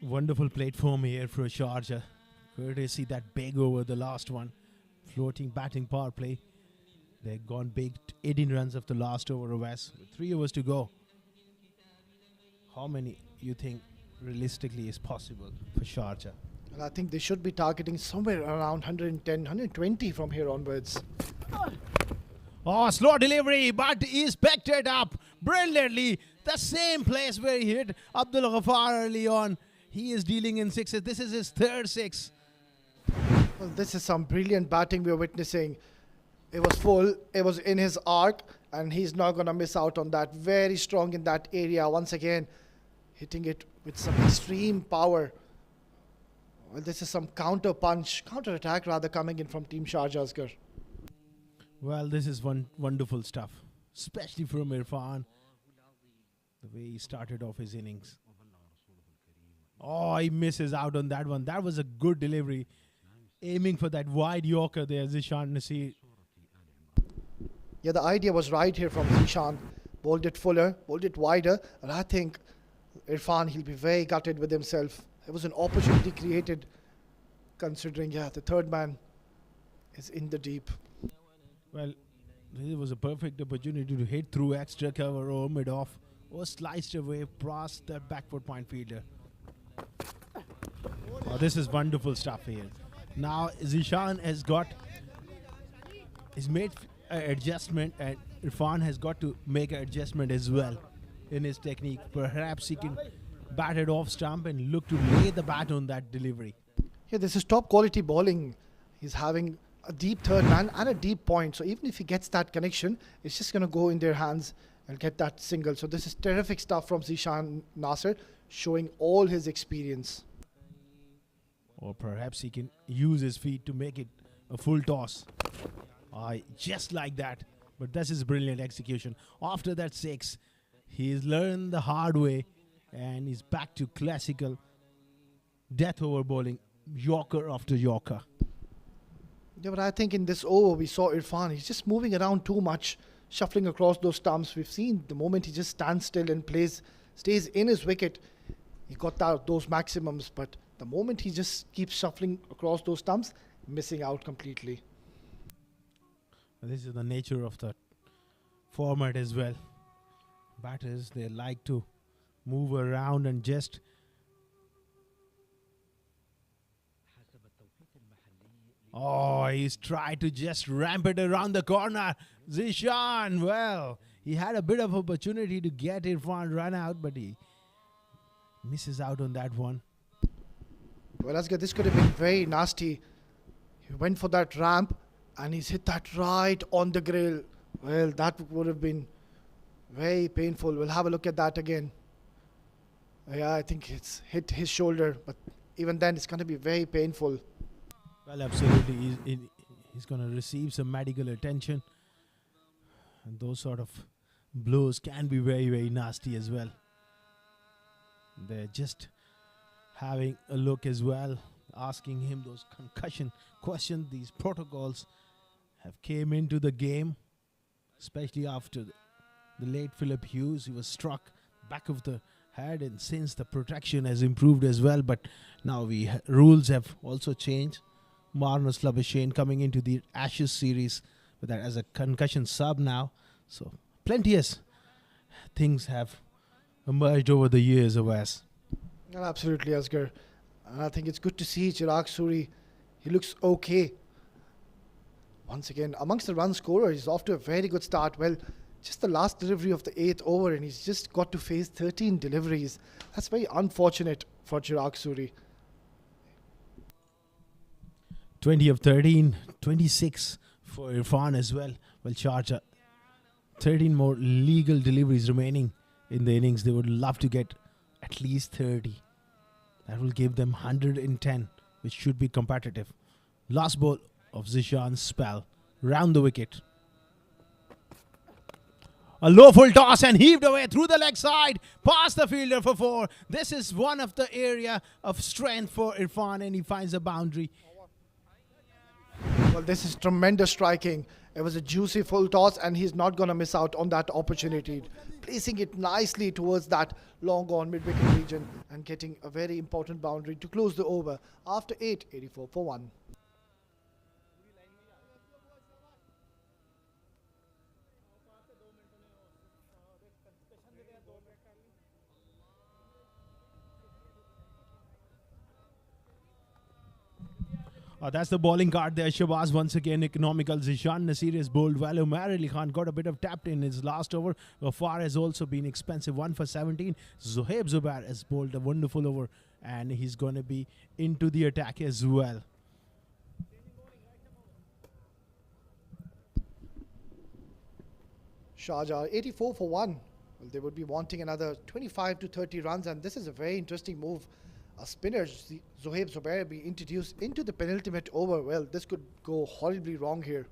wonderful platform here for Sharjah. Courtesy that big over, the last one. Floating batting power play. They've gone big. 18 runs of the last over of West. With 3 overs to go. How many you think realistically is possible for Sharjah? And I think they should be targeting somewhere around 110, 120 from here onwards. Oh, slow delivery, but he's picked it up brilliantly. The same place where he hit Abdul Ghaffar early on. He is dealing in 6s. This is his 3rd 6. Well, this is some brilliant batting we're witnessing. It was full, it was in his arc, and he's not going to miss out on that. Very strong in that area. Once again, hitting it with some extreme power. Well, this is some counter attack rather, coming in from Team Sharjah, Asghar. Well, this is wonderful stuff, especially from Irfan. The way he started off his innings. Oh, he misses out on that one. That was a good delivery. Aiming for that wide Yorker there, Zishan Nasir. Yeah, the idea was right here from Zishan. Bowled it fuller, bowled it wider, and I think Irfan, he'll be very gutted with himself. There was an opportunity created, considering, yeah, the 3rd man is in the deep. Well, this was a perfect opportunity to hit through extra cover or mid-off, or sliced away past the backfoot point fielder. Oh, this is wonderful stuff here. Now Zishan has made an adjustment, and Irfan has got to make an adjustment as well in his technique. Perhaps he can bat it off stump and look to lay the bat on that delivery. Yeah, this is top quality bowling. He's having a deep 3rd man and a deep point. So even if he gets that connection, it's just going to go in their hands and get that single. So this is terrific stuff from Zishan Nasir, showing all his experience. Or perhaps he can use his feet to make it a full toss. Just like that. But this is brilliant execution. After that 6, he's learned the hard way and he's back to classical death over bowling yorker after yorker. Yeah, but I think in this over we saw Irfan. He's just moving around too much, shuffling across those stumps. We've seen the moment he just stands still and stays in his wicket, he got those maximums. But the moment he just keeps shuffling across those stumps, missing out completely. This is the nature of the format as well. Batters, they like to move around and just he's tried to just ramp it around the corner. Zishan, well, he had a bit of opportunity to get Irfan run out, but he misses out on that one. Well, Asghar, this could have been very nasty. He went for that ramp and he's hit that right on the grill. Well, that would have been very painful. We'll have a look at that again. Yeah, I think it's hit his shoulder, but even then it's going to be very painful. Well, absolutely. He's going to receive some medical attention. And those sort of blows can be very, very nasty as well. They're just having a look as well, asking him those concussion questions. These protocols have came into the game, especially after the late Philip Hughes. He was struck back of the head, and since the protection has improved as well, but now rules have also changed. Marnus Labuschagne coming into the Ashes series with that as a concussion sub now. So plenteous things have emerged over the years of us. Well, absolutely, Asghar. And I think it's good to see Chirag Suri. He looks okay. Once again, amongst the run scorer, he's off to a very good start. Well, just the last delivery of the 8th over, and he's just got to face 13 deliveries. That's very unfortunate for Chirag Suri. 20 of 13, 26 for Irfan as well. Well, Sharjah, 13 more legal deliveries remaining in the innings. They would love to get at least 30. That will give them 110, which should be competitive. Last ball of Zishan's spell, round the wicket. A low full toss and heaved away through the leg side, past the fielder for 4. This is one of the area of strength for Irfan, and he finds a boundary. Well, this is tremendous striking. It was a juicy full toss, and he's not going to miss out on that opportunity. Placing it nicely towards that long on mid-wicket region and getting a very important boundary to close the over after 8, 84 for 1. That's the bowling card there. Shabazz once again economical. Zishan Nasir has bowled well. Umar Ali Khan got a bit of tapped in his last over. Ghaffar has also been expensive. 1 for 17. Zohaib Zubair has bowled a wonderful over, and he's going to be into the attack as well. Sharjah 84 for 1. Well, they would be wanting another 25 to 30 runs, and this is a very interesting move. A spinner, Zohaib Zubair, be introduced into the penultimate over. Well, this could go horribly wrong here.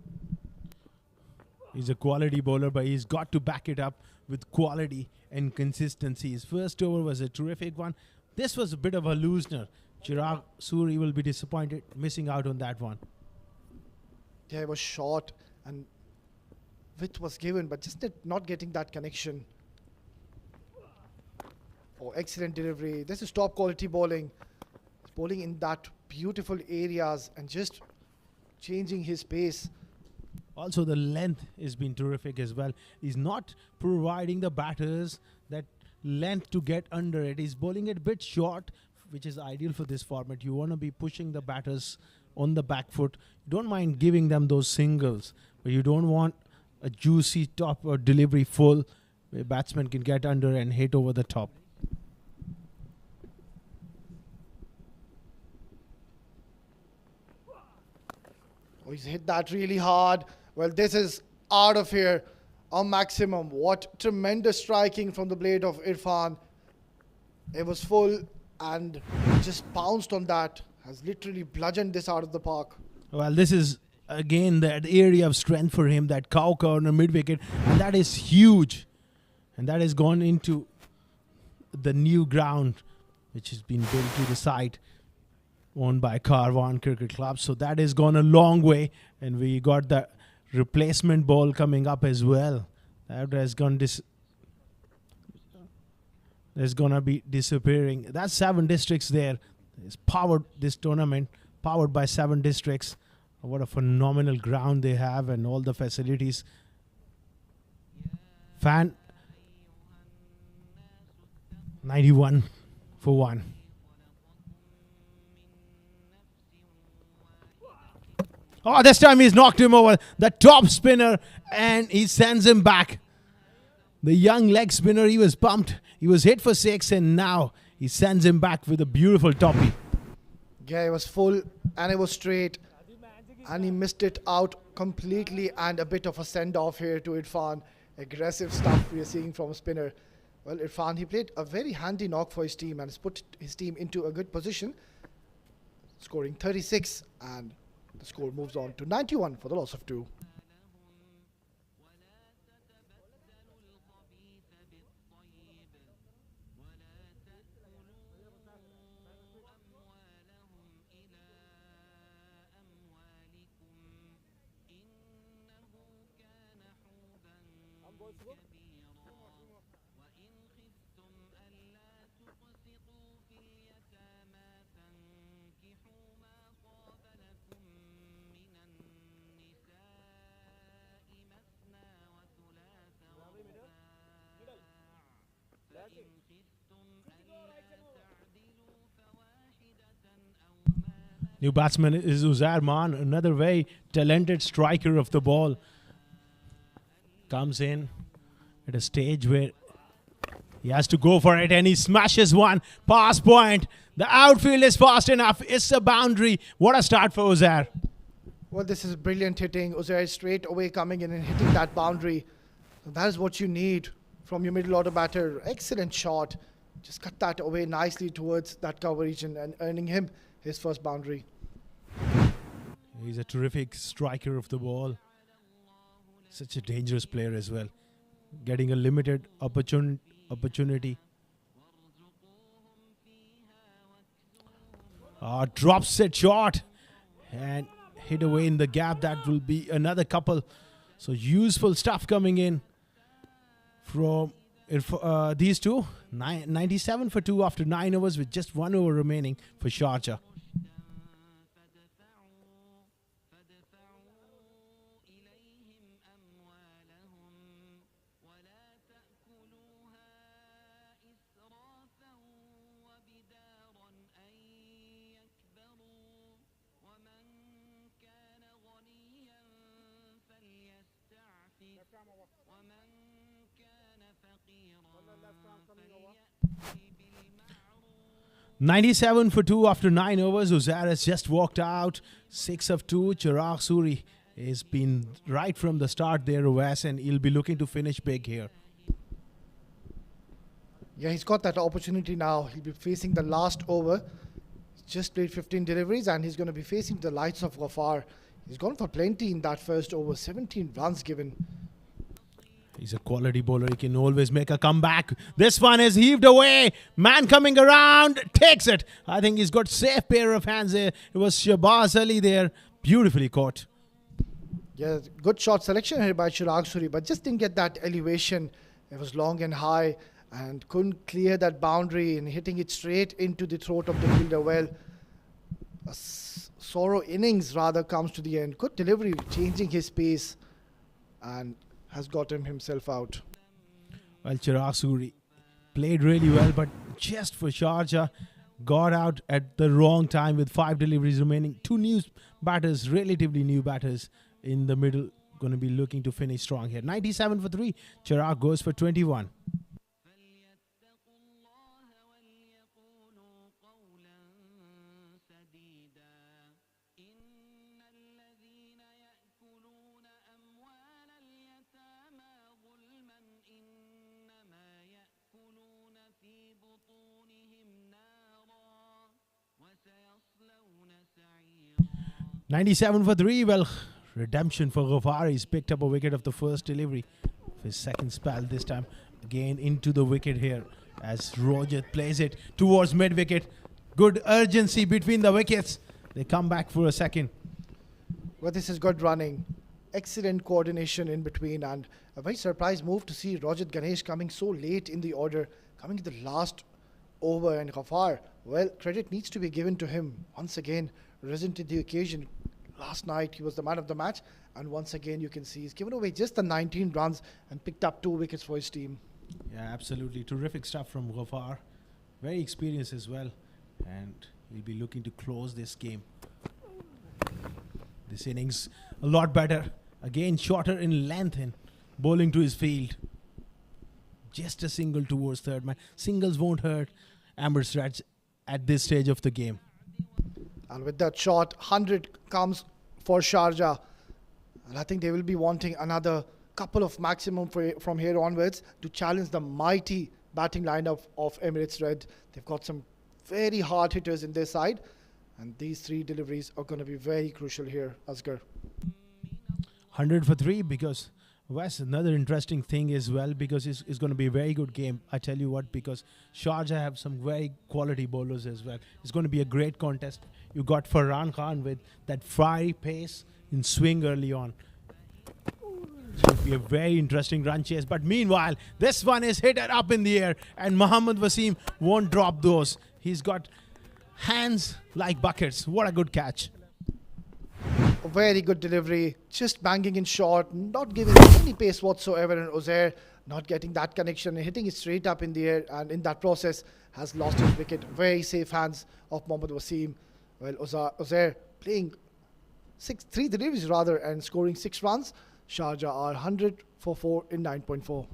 He's a quality bowler, but he's got to back it up with quality and consistency. His first over was a terrific one. This was a bit of a loosener. Chirag Suri will be disappointed missing out on that one. Yeah, it was short and width was given, but just not getting that connection. Oh, excellent delivery. This is top quality bowling. He's bowling in that beautiful areas and just changing his pace. Also, the length has been terrific as well. He's not providing the batters that length to get under it. He's bowling it a bit short, which is ideal for this format. You want to be pushing the batters on the back foot. You don't mind giving them those singles, but you don't want a juicy top or delivery full where batsman can get under and hit over the top. Oh, he's hit that really hard. Well, this is out of here. A maximum. What tremendous striking from the blade of Irfan. It was full and just pounced on that. Has literally bludgeoned this out of the park. Well, this is again that area of strength for him, that cow corner mid-wicket, and that is huge. And that has gone into the new ground which has been built to the side. owned by Carwan Cricket Club. So that has gone a long way, and we got the replacement ball coming up as well. That has gone is gonna be disappearing. That's 7 districts there. It's powered this tournament, powered by 7 districts. What a phenomenal ground they have and all the facilities. Fan 91 for 1. Oh, this time he's knocked him over. The top spinner, and he sends him back. The young leg spinner, he was pumped. He was hit for 6, and now he sends him back with a beautiful toppy. Yeah, it was full and it was straight. And he missed it out completely, and a bit of a send-off here to Irfan. Aggressive stuff we are seeing from a spinner. Well, Irfan, he played a very handy knock for his team and has put his team into a good position, scoring 36, and the score moves on to 91 for the loss of 2. New batsman is Ajman, another very talented striker of the ball. Comes in at a stage where he has to go for it, and he smashes one. Pass point. The outfield is fast enough. It's a boundary. What a start for Uzair. Well, this is brilliant hitting. Uzair straight away coming in and hitting that boundary. That is what you need from your middle order batter. Excellent shot. Just cut that away nicely towards that coverage and earning him his first boundary. He's a terrific striker of the ball. Such a dangerous player as well. Getting a limited opportunity. Drops it short and hit away in the gap. That will be another couple. So useful stuff coming in from these two. 97 for 2 after 9 overs with just 1 over remaining for Sharjah. "97 for 2 after 9 overs. Uzair has just walked out. 6 of 2. Chirag Suri has been right from the start there, Uwais, and he'll be looking to finish big here. Yeah, he's got that opportunity now. He'll be facing the last over. He's just played 15 deliveries, and he's going to be facing the likes of Ghaffar. He's gone for plenty in that first over. 17 runs given. He's a quality bowler. He can always make a comeback. This one is heaved away. Man coming around. Takes it. I think he's got safe pair of hands there. It was Shahbaz Ali there. Beautifully caught. Yeah, good shot selection here by Chirag Suri, but just didn't get that elevation. It was long and high and couldn't clear that boundary, and hitting it straight into the throat of the fielder. Well, a sorrow innings rather comes to the end. Good delivery, changing his pace, and has got himself out. Well, Chirag Suri played really well, but just for Sharjah, got out at the wrong time with 5 deliveries remaining. 2 new batters, relatively new batters in the middle, going to be looking to finish strong here. 97 for 3. Chirag goes for 21. "97 for 3. Well, redemption for Ghaffar. He's picked up a wicket of the first delivery. His second spell this time. Again into the wicket here as Roger plays it towards mid-wicket. good urgency between the wickets. They come back for a second. Well, this is good running. Excellent coordination in between, and a very surprised move to see Rajat Ganesh coming so late in the order, coming to the last over, and Ghaffar, well, credit needs to be given to him. Once again, risen to the occasion. Last night, he was the man of the match, and once again, you can see he's given away just the 19 runs and picked up 2 wickets for his team. Yeah, absolutely. Terrific stuff from Ghaffar. Very experienced as well. And he'll be looking to close this game. This innings a lot better. Again, shorter in length and bowling to his field. Just a single towards third man. Singles won't hurt Amber's Reds at this stage of the game. And with that shot, 100 comes for Sharjah. And I think they will be wanting another couple of maximum from here onwards to challenge the mighty batting lineup of Emirates Red. They've got some very hard hitters in their side. And these 3 deliveries are going to be very crucial here, Asghar. 100 for 3 because Wes, another interesting thing as well, because it's going to be a very good game. I tell you what, because Sharjah have some very quality bowlers as well. It's going to be a great contest. You got Farhan Khan with that fiery pace in swing early on. It will be a very interesting run chase. But meanwhile, this one is hit up in the air, and Mohammad Wasim won't drop those. He's got hands like buckets. What a good catch. A very good delivery, just banging in short, not giving any pace whatsoever, and Uzair not getting that connection and hitting it straight up in the air, and in that process has lost his wicket. Very safe hands of Mohammad Wasim. Well, Uzair playing 3 deliveries rather and scoring 6 runs. Sharjah are 100 for 4 in 9.4.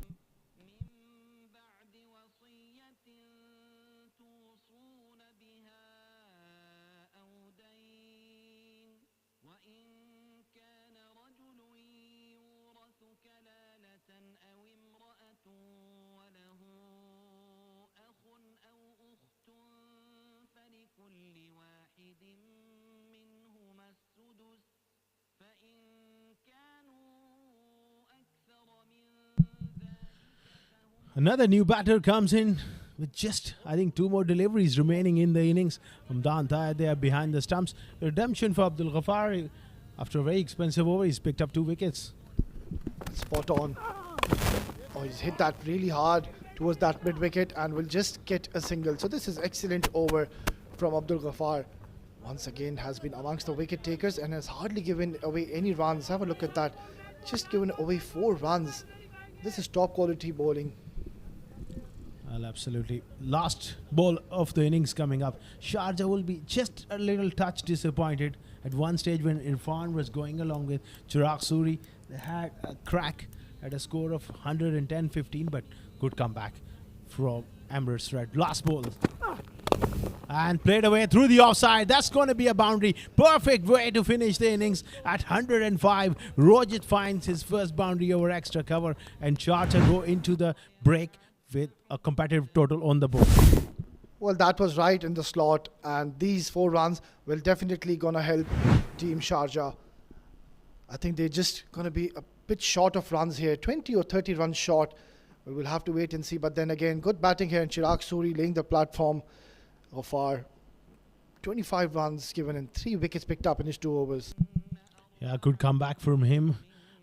Another new batter comes in with just, I think, 2 more deliveries remaining in the innings. Hamdan Tayyar there behind the stumps. Redemption for Abdul Ghaffar. After a very expensive over, he's picked up 2 wickets. Spot on. Oh, he's hit that really hard towards that mid wicket and will just get a single. So this is excellent over from Abdul Ghaffar. Once again has been amongst the wicket takers and has hardly given away any runs. Have a look at that. Just given away 4 runs. This is top quality bowling. Well, absolutely. Last ball of the innings coming up. Sharjah will be just a little touch disappointed. At one stage when Irfan was going along with Chirag Suri, they had a crack at a score of 110-15, but good comeback from Emirates Red. Last ball. And played away through the offside. That's going to be a boundary. Perfect way to finish the innings at 105. Rojit finds his first boundary over extra cover, and Sharjah go into the break with a competitive total on the board. Well, that was right in the slot, and these 4 runs will definitely gonna help Team Sharjah. I think they're just gonna be a bit short of runs here, 20 or 30 runs short. We will have to wait and see, but then again, good batting here, and Chirag Suri laying the platform of our 25 runs given and 3 wickets picked up in his 2 overs. Yeah, good comeback from him.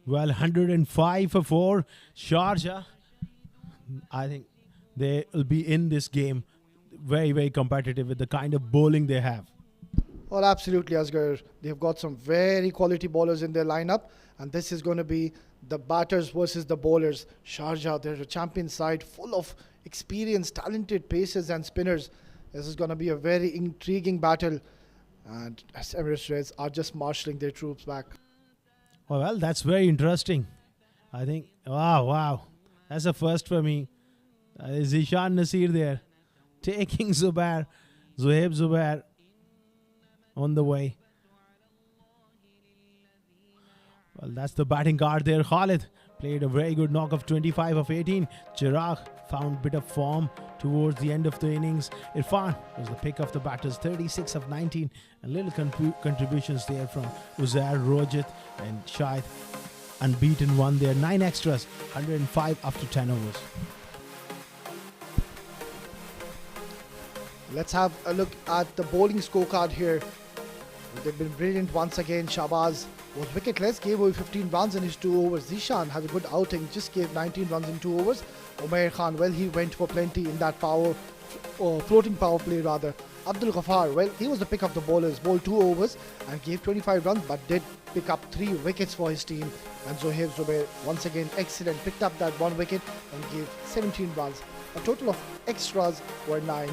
Well, 105 for 4. Sharjah, I think they will be in this game very, very competitive with the kind of bowling they have. Well, absolutely, Asghar. They've got some very quality bowlers in their lineup, and this is going to be the batters versus the bowlers. Sharjah, they're a champion side full of experienced, talented pacers and spinners. This is going to be a very intriguing battle, and Emirates Reds are just marshalling their troops back. Oh, well, that's very interesting. I think, wow. That's a first for me. Zishan Nasir there, taking Zubair on the way. Well, that's the batting guard there. Khalid played a very good knock of 25 of 18. Chirag found a bit of form towards the end of the innings. Irfan was the pick of the batters, 36 of 19. And little contributions there from Uzair, Rojit and Shahid. Unbeaten one there, 9 extras, 105 after 10 overs. Let's have a look at the bowling scorecard here. They've been brilliant once again. Shahbaz was wicketless, gave away 15 runs in his 2 overs. Zishan has a good outing, just gave 19 runs in 2 overs. Umair Khan, well, he went for plenty in that floating power play rather. Abdul Ghaffar, well, he was the pick of the bowlers, bowled 2 overs and gave 25 runs, but did pick up 3 wickets for his team. And Zohaib Zubair, once again, excellent, picked up that 1 wicket and gave 17 runs. A total of extras were 9.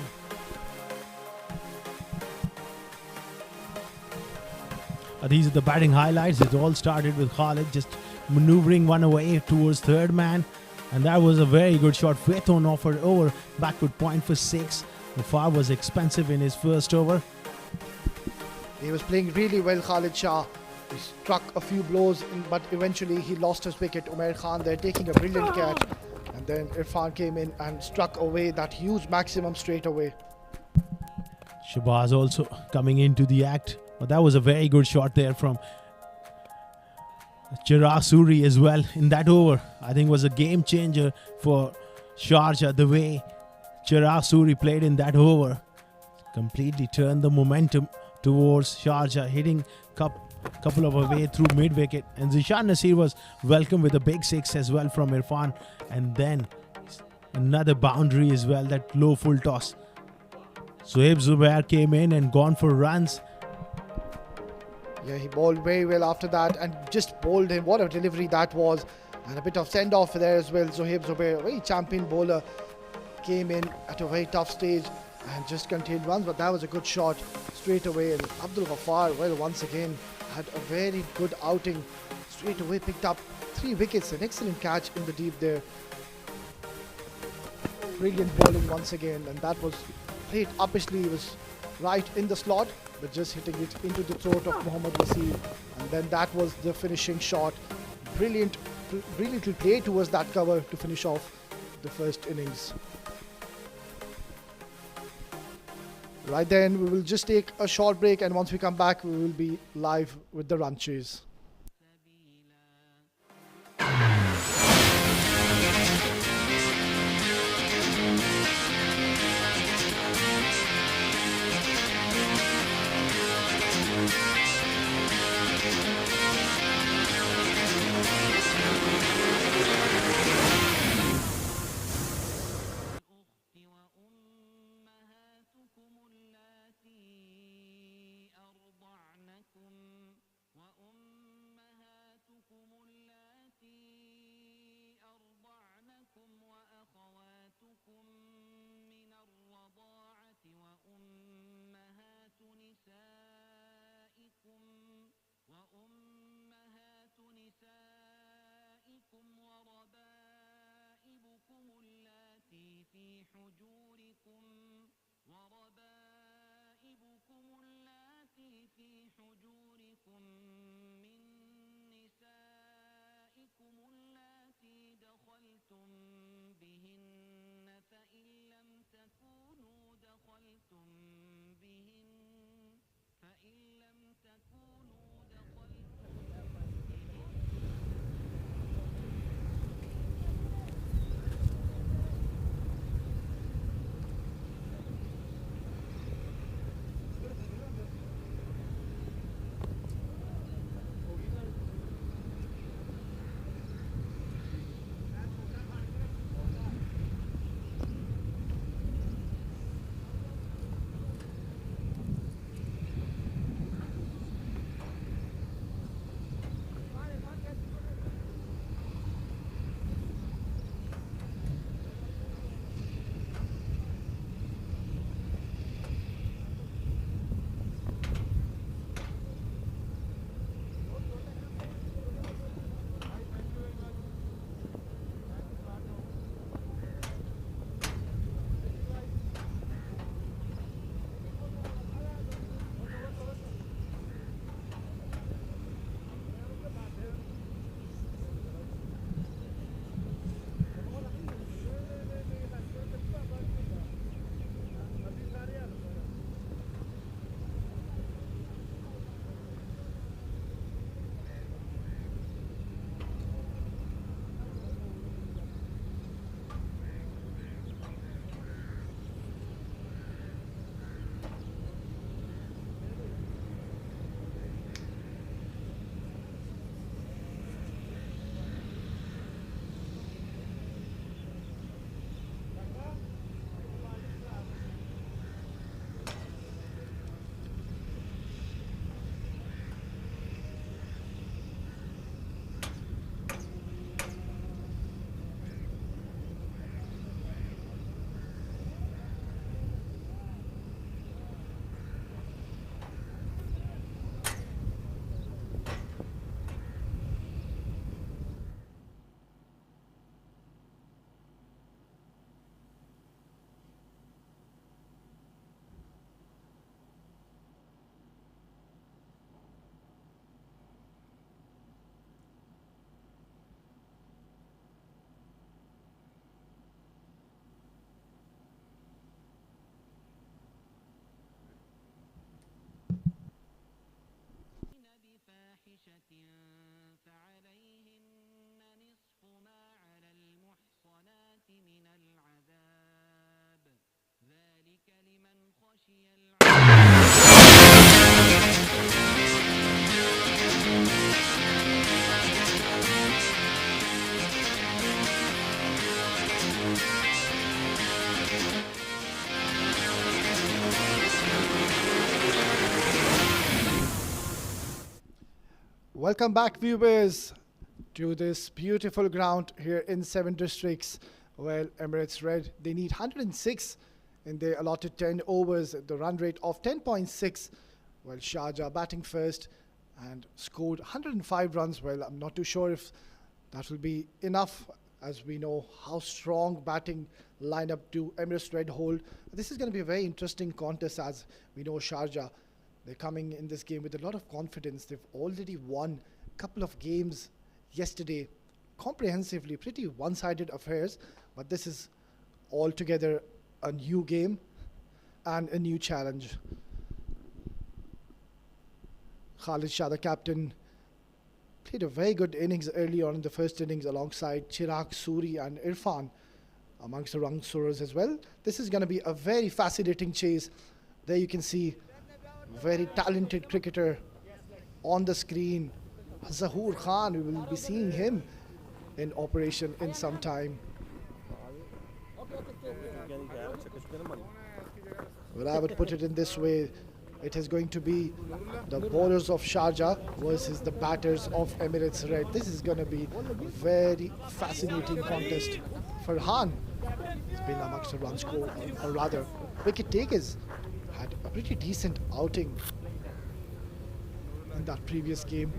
These are the batting highlights. It all started with Khalid just maneuvering one away towards third man. And that was a very good shot. Faithon offered over backward point for 6. Ghaffar was expensive in his first over. He was playing really well, Khalid Shah. He struck a few blows, but eventually he lost his wicket. Umair Khan there taking a brilliant catch. And then Irfan came in and struck away that huge maximum straight away. Shahbaz also coming into the act. But that was a very good shot there from Chirag Suri as well in that over. I think was a game changer for Sharjah. The way Chirag Suri played in that over completely turned the momentum towards Sharjah, hitting couple of away through mid wicket. And Zishan Nasir was welcome with a big 6 as well from Irfan. And then another boundary as well, that low full toss. Zohaib Zubair came in and gone for runs. Yeah, he bowled very well after that and just bowled him. What a delivery that was. And a bit of send-off there as well. Zohaib Zubair, a very champion bowler, came in at a very tough stage and just contained runs. But that was a good shot straight away. And Abdul Ghaffar, well, once again, had a very good outing. Straight away picked up 3 wickets. An excellent catch in the deep there. Brilliant bowling once again. And that was great. Uppishly was right in the slot, but just hitting it into the throat of Mohammad Waseem. And then that was the finishing shot. Brilliantly played towards that cover to finish off the first innings. Right then, we will just take a short break, and once we come back, we will be live with the run chase. Welcome back, viewers, to this beautiful ground here in 7 districts. Well, Emirates Red, they need 106 in their allotted 10 overs, the run rate of 10.6. Well, Sharjah batting first and scored 105 runs. Well, I'm not too sure if that will be enough, as we know how strong batting lineup do Emirates Red hold. This is going to be a very interesting contest, as we know Sharjah, they're coming in this game with a lot of confidence. They've already won a couple of games yesterday, comprehensively, pretty one-sided affairs, but this is altogether a new game and a new challenge. Khalid Shah, the captain, played a very good innings early on in the first innings alongside Chirag Suri and Irfan amongst the run surers as well. This is going to be a very fascinating chase. There you can see very talented cricketer on the screen, Zahoor Khan. We will be seeing him in operation in some time. Well, I would put it in this way. It is going to be the bowlers of Sharjah versus the batters of Emirates Red. This is going to be a very fascinating contest. Farhan has been amongst the run score, or rather, wicket takers had a pretty decent outing in that previous game.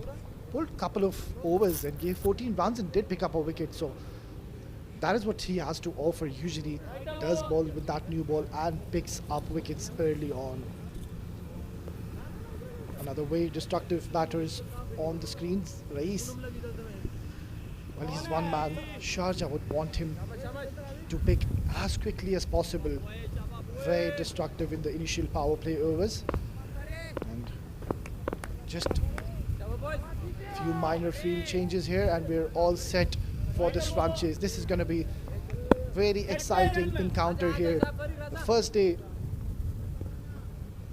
Pulled a couple of overs and gave 14 runs and did pick up a wicket. So that is what he has to offer. Usually does bowl with that new ball and picks up wickets early on. Another very destructive batters on the screens. Rais, well, he's one man. Sharjah would want him to pick as quickly as possible. Very destructive in the initial power play overs. And just a few minor field changes here and we're all set for this run chase. This is going to be very exciting encounter here. The first day,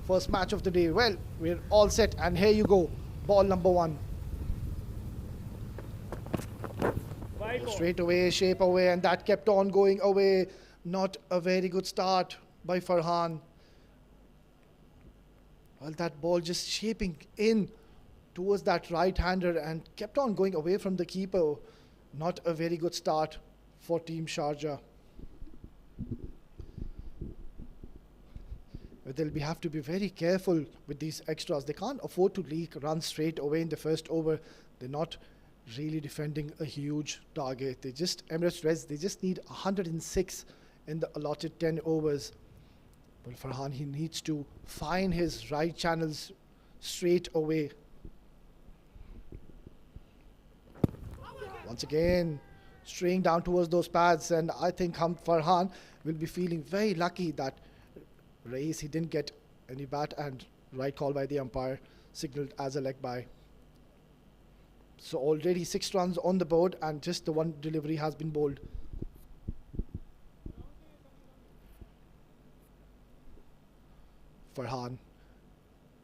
first match of the day. Well, we're all set and here you go. Ball number 1. Straight away, shape away, and that kept on going away. Not a very good start by Farhan. Well, that ball just shaping in towards that right-hander and kept on going away from the keeper. Not a very good start for Team Sharjah. But they'll have to be very careful with these extras. They can't afford to leak runs straight away in the first over. They're not really defending a huge target. Emirates Reds, they just need 106 in the allotted 10 overs. But Farhan, he needs to find his right channels straight away. Once again, straying down towards those pads, and I think Farhan will be feeling very lucky that Rais, he didn't get any bat, and right call by the umpire, signaled as a leg bye. So already 6 runs on the board and just the one delivery has been bowled. Farhan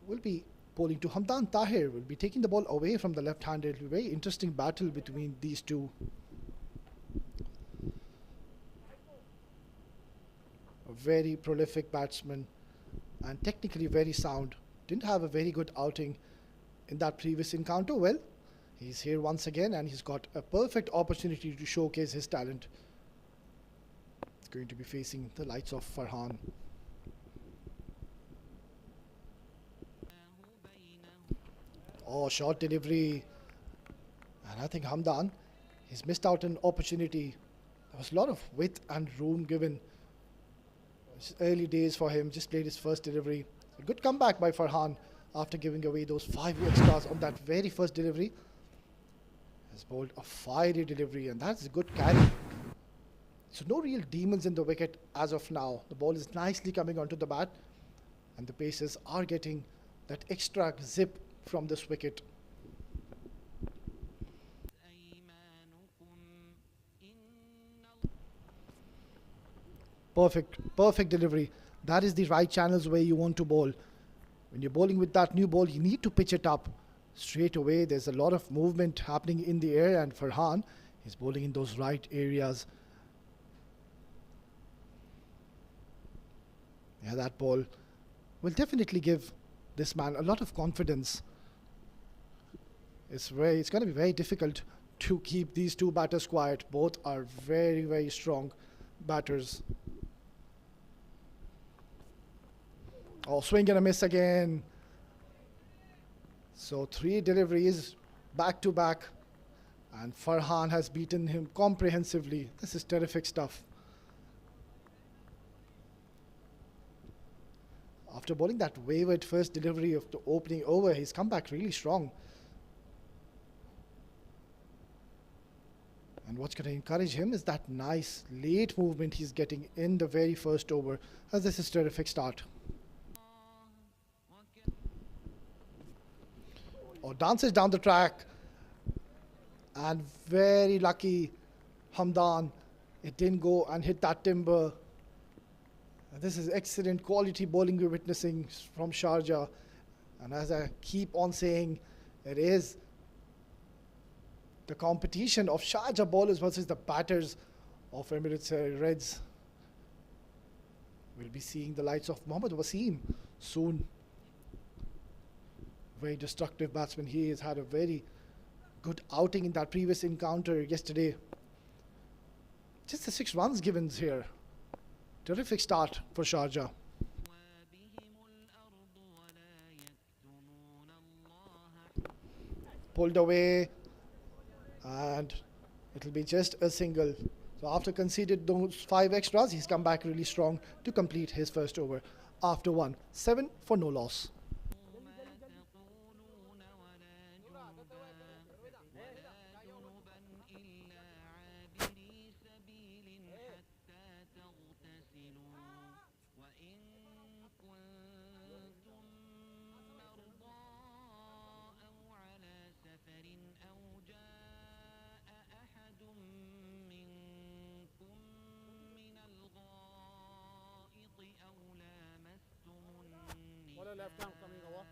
will be bowling to Hamdan Tahir, will be taking the ball away from the left-hander. It will be a very interesting battle between these two. A very prolific batsman and technically very sound. Didn't have a very good outing in that previous encounter. Well, he's here once again and he's got a perfect opportunity to showcase his talent. It's going to be facing the lights of Farhan. Oh, short delivery. And I think Hamdan, he's missed out an opportunity. There was a lot of width and room given. It's early days for him, just played his first delivery. A good comeback by Farhan after giving away those 5 extras on that very first delivery. Has bowled a fiery delivery and that's a good carry. So no real demons in the wicket as of now. The ball is nicely coming onto the bat and the Pacers are getting that extra zip from this wicket. Perfect delivery. That is the right channels where you want to bowl. When you're bowling with that new ball, you need to pitch it up straight away. There's a lot of movement happening in the air and Farhan is bowling in those right areas. Yeah, that ball will definitely give this man a lot of confidence. It's going to be very difficult to keep these two batters quiet. Both are very, very strong batters. Oh, swing and a miss again. So 3 deliveries back to back, and Farhan has beaten him comprehensively. This is terrific stuff. After bowling that wayward first delivery of the opening over, he's come back really strong. And what's going to encourage him is that nice late movement he's getting in the very first over, as this is terrific start. Oh, dances down the track, and very lucky Hamdan. It didn't go and hit that timber. And this is excellent quality bowling we're witnessing from Sharjah. And as I keep on saying, it is the competition of Sharjah bowlers versus the batters of Emirates Reds. We'll be seeing the lights of Mohammad Wasim soon. Very destructive batsman. He has had a very good outing in that previous encounter yesterday. Just the 6 runs given here. Terrific start for Sharjah. Pulled away, and it'll be just a single. So after conceded those 5 extras, he's come back really strong to complete his first over after 1. 7 for no loss. Left arm coming over.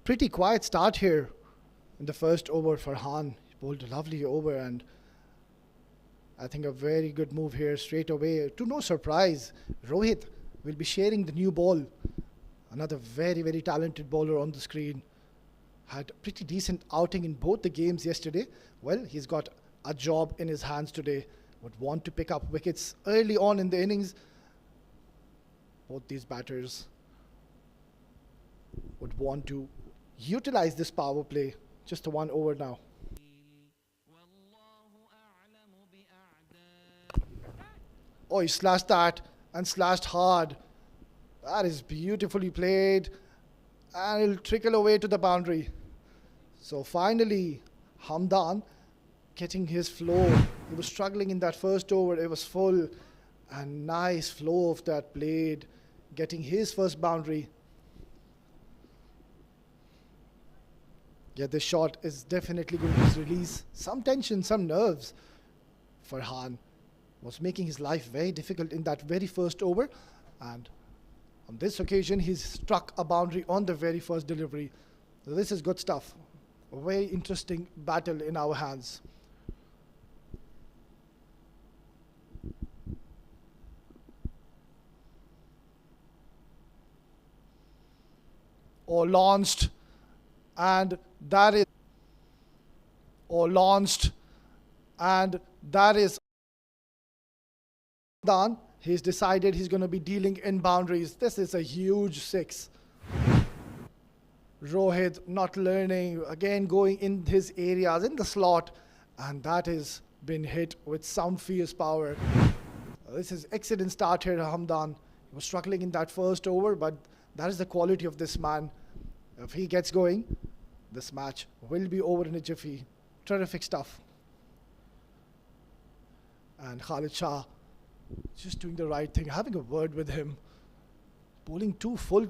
Pretty quiet start here in the first over for Farhan. He bowled a lovely over, and I think a very good move here straight away. To no surprise, Rohit will be sharing the new ball. Another very, very talented bowler on the screen. Had a pretty decent outing in both the games yesterday. Well, he's got a job in his hands today. Would want to pick up wickets early on in the innings. Both these batters would want to utilize this power play. Just a 1 over now. Oh, he slashed that and slashed hard. That is beautifully played, and it'll trickle away to the boundary. So finally, Hamdan getting his flow. He was struggling in that first over. It was full, and nice flow of that blade, getting his first boundary. Yeah, this shot is definitely going to release some tension, some nerves. Farhan was making his life very difficult in that very first over, and on this occasion he's struck a boundary on the very first delivery. So this is good stuff. A very interesting battle in our hands. Or launched, and that is done. He's decided he's going to be dealing in boundaries. This is a huge 6. Rohit not learning, again going in his areas in the slot, and that has been hit with some fierce power. This is excellent start here, Hamdan. He was struggling in that first over, but that is the quality of this man. If he gets going, this match will be over in a jiffy. Terrific stuff. And Khalid Shah just doing the right thing, having a word with him. Bowling too full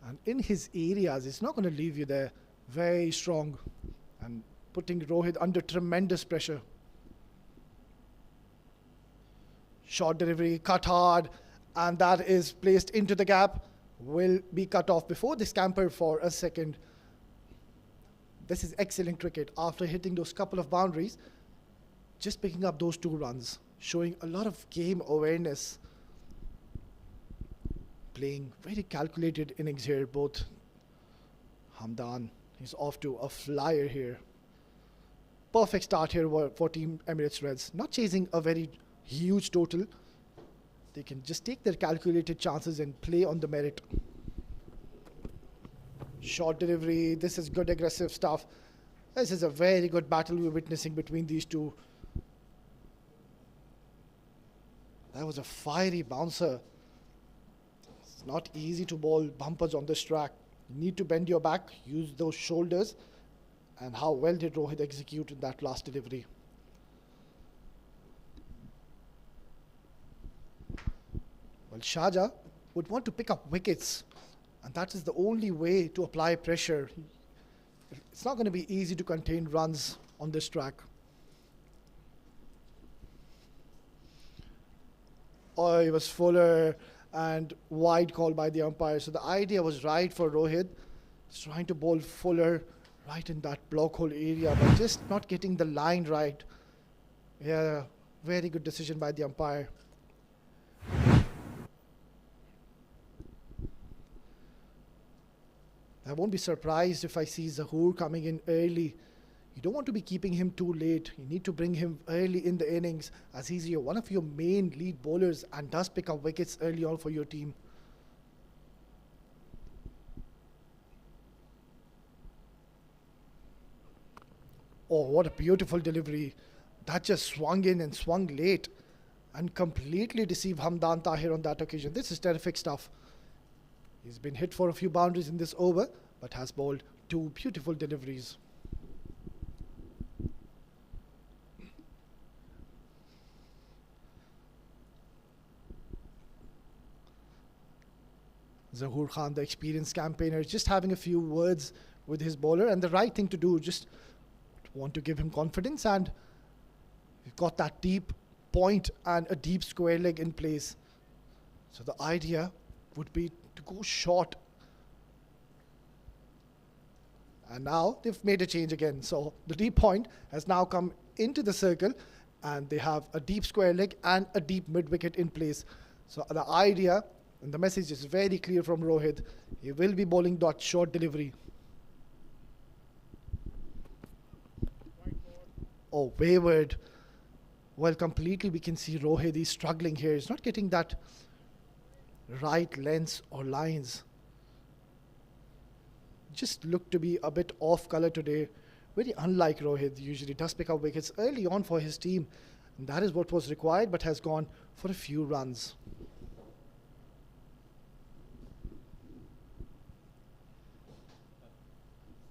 and in his areas. It's not going to leave you there. Very strong. And putting Rohit under tremendous pressure. Short delivery, cut hard, and that is placed into the gap. Will be cut off before they scamper for a second. This is excellent cricket. After hitting those couple of boundaries, just picking up those 2 runs. showing a lot of game awareness, playing very calculated innings here. Both Hamdan, he's off to a flyer here. Perfect start here for Team Emirates Reds. Not chasing a very huge total. They can just take their calculated chances and play on the merit. Short delivery. This is good aggressive stuff. This is a very good battle we're witnessing between these two. That was a fiery bouncer. It's not easy to bowl bumpers on this track. You need to bend your back, use those shoulders. And how well did Rohit execute in that last delivery? Well, Sharjah would want to pick up wickets, and that is the only way to apply pressure. It's not going to be easy to contain runs on this track. Oh, it was fuller and wide call by the umpire. So the idea was right for Rohit. He's trying to bowl fuller right in that block hole area, but just not getting the line right. Yeah, very good decision by the umpire. I won't be surprised if I see Zahoor coming in early. You don't want to be keeping him too late. You need to bring him early in the innings, as he's one of your main lead bowlers and does pick up wickets early on for your team. Oh, what a beautiful delivery. That just swung in and swung late and completely deceived Hamdan Tahir on that occasion. This is terrific stuff. He's been hit for a few boundaries in this over, but has bowled two beautiful deliveries. Zahoor Khan, the experienced campaigner, is just having a few words with his bowler, and the right thing to do, just want to give him confidence, and we've got that deep point and a deep square leg in place. So the idea would be to go short. And now they've made a change again. So the deep point has now come into the circle, and they have a deep square leg and a deep mid wicket in place. So the idea and the message is very clear from Rohit. He will be bowling that short delivery. Oh, wayward. Well, completely we can see Rohit is struggling here. He's not getting that right lengths or lines. Just look to be a bit off color today. Very unlike Rohit. Usually does pick up wickets early on for his team. And that is what was required, but has gone for a few runs.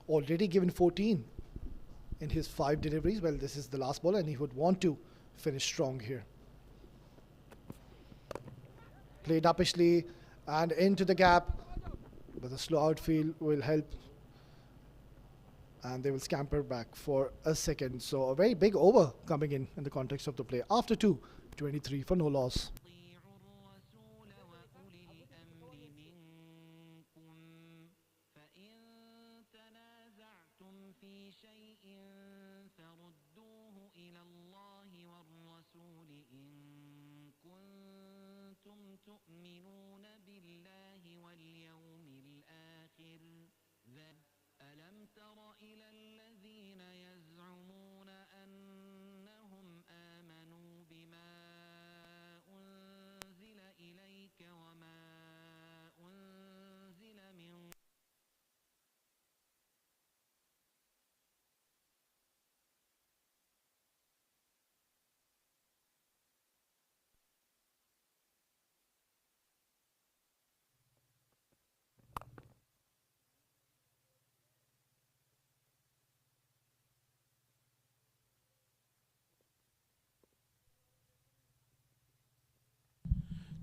Already given 14 in his 5 deliveries. Well, this is the last ball, and he would want to finish strong here. Played uppishly and into the gap, but the slow outfield will help, and they will scamper back for a second. So a very big over coming in the context of the play. After 2, 23 for no loss.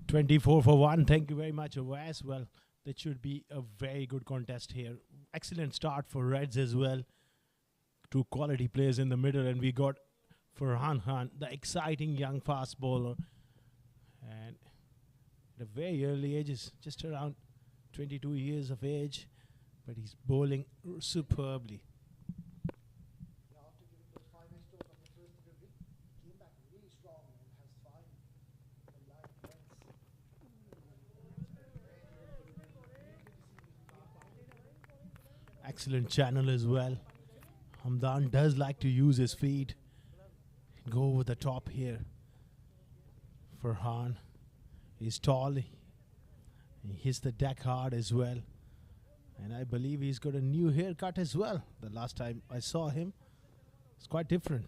$24 for 1. Thank you very much, Awais. Well, that should be a very good contest here. Excellent start for Reds as well. 2 quality players in the middle, and we got Farhan Khan, the exciting young fast bowler. And at a very early age, just around 22 years of age, but he's bowling superbly. After giving those 5 strokes on the first delivery, he came back really strong and has Excellent channel as well. Hamdan does like to use his feet. Go over the top here. Farhan is tall. He hits the deck hard as well. And I believe he's got a new haircut as well. The last time I saw him, it's quite different.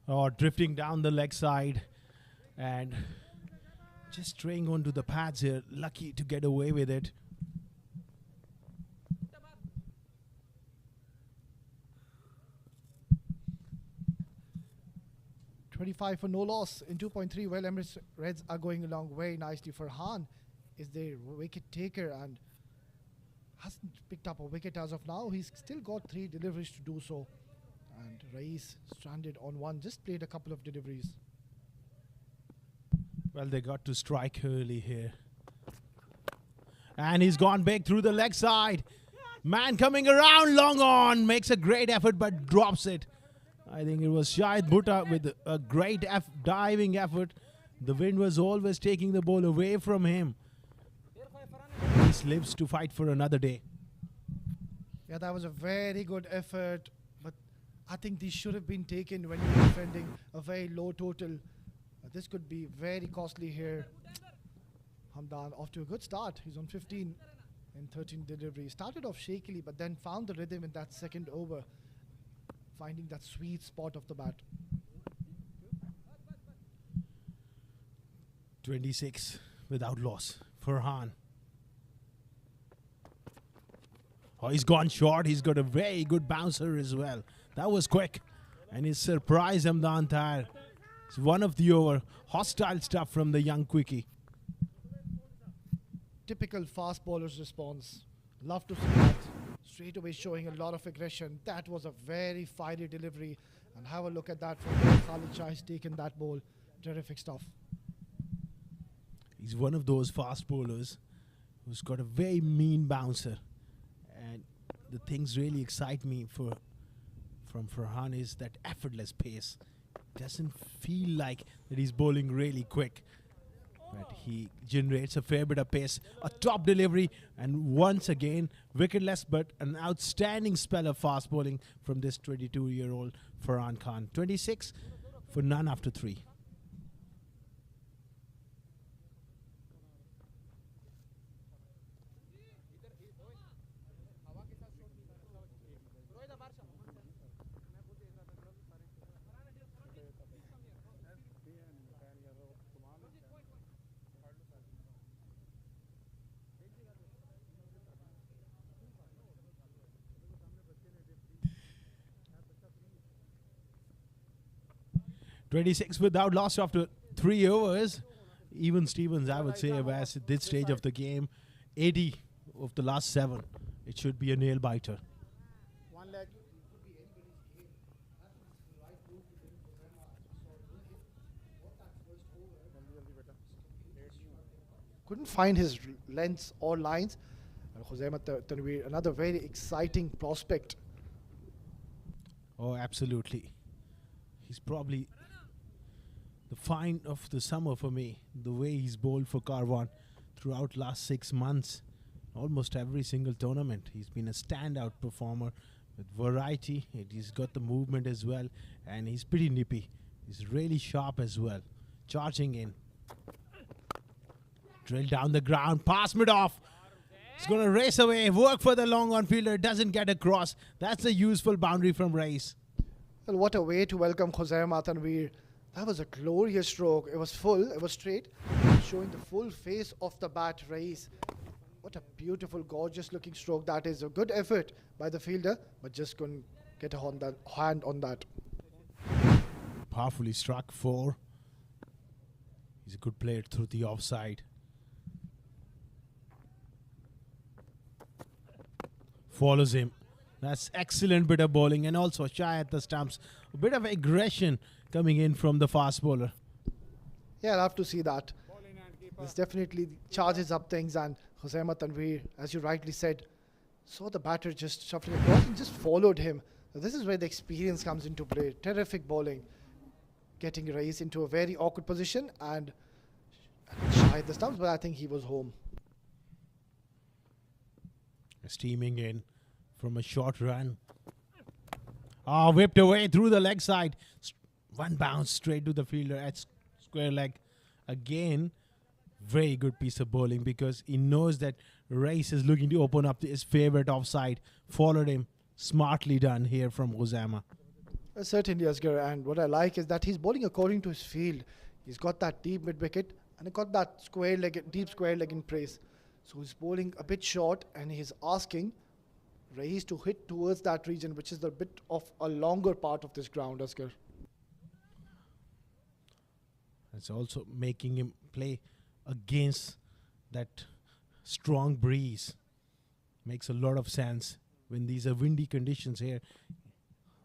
Oh, drifting down the leg side and just straying onto the pads here. Lucky to get away with it. $25 for no loss in 2.3. Well, Emirates Reds are going along very nicely. Farhan is their wicket taker and hasn't picked up a wicket as of now. He's still got 3 deliveries to do so. And Rais stranded on 1, just played a couple of deliveries. Well, they got to strike early here. And he's gone big through the leg side. Man coming around, long on, makes a great effort but drops it. I think it was Shahid Bhutta with a great diving effort. The wind was always taking the ball away from him. He lives to fight for another day. Yeah, that was a very good effort. But I think these should have been taken when you're defending a very low total. This could be very costly here. Hamdan off to a good start. He's on 15 and 13 deliveries. Started off shakily, but then found the rhythm in that second over, finding that sweet spot of the bat. 26 without loss. Farhan. Oh, he's gone short. He's got a very good bouncer as well. That was quick. And he's surprised Hamdan Tahir. It's one of the over. Hostile stuff from the young quickie. Typical fast bowler's response. Love to see that. Straight away showing a lot of aggression. That was a very fiery delivery. And have a look at that from where Khalid Shah has taken that ball. Terrific stuff. He's one of those fast bowlers who's got a very mean bouncer. And the things really excite me from Farhan is that effortless pace. Doesn't feel like that he's bowling really quick. But he generates a fair bit of pace. A top delivery, and once again, wicketless, but an outstanding spell of fast bowling from this 22-year-old Farhan Khan. 26 for none after 3. .26 without loss after 3 overs. Even Stevens, I would say, as at this stage of the game, 80 of the last 7. It should be a nail biter. One leg. Couldn't find his lengths or lines. And Khuzaima Tanveer, another very exciting prospect. Oh, absolutely. He's probably the find of the summer for me. The way he's bowled for Karwan throughout last 6 months. Almost every single tournament. He's been a standout performer with variety. He's got the movement as well. And he's pretty nippy. He's really sharp as well. Charging in. Drill down the ground. Pass mid off. He's going to race away. Work for the long on fielder. Doesn't get across. That's a useful boundary from Rais. Well, what a way to welcome Khuzaima Tanveer. That was a glorious stroke. It was full, it was straight, showing the full face of the bat race. What a beautiful, gorgeous looking stroke that is. A good effort by the fielder, but just couldn't get a hand on that. Powerfully struck 4. He's a good player through the offside. Follows him. That's excellent bit of bowling, and also shy at the stumps. A bit of aggression coming in from the fast bowler. Yeah, I'll have to see that. This definitely charges up things, and Khuzaima Tanveer, as you rightly said, saw the batter just shuffling across and just followed him. So this is where the experience comes into play. Terrific bowling. Getting Rais into a very awkward position and Shahid the stumps, but I think he was home. Steaming in from a short run. Ah, whipped away through the leg side. One bounce straight to the fielder at square leg. Again, very good piece of bowling because he knows that Rais is looking to open up his favorite offside. Followed him. Smartly done here from Osama. Certainly, Asghar, and what I like is that he's bowling according to his field. He's got that deep mid-wicket and he got that square leg, deep square leg in place. So he's bowling a bit short and he's asking Rais to hit towards that region, which is a bit of a longer part of this ground, Asghar. It's also making him play against that strong breeze. Makes a lot of sense when these are windy conditions here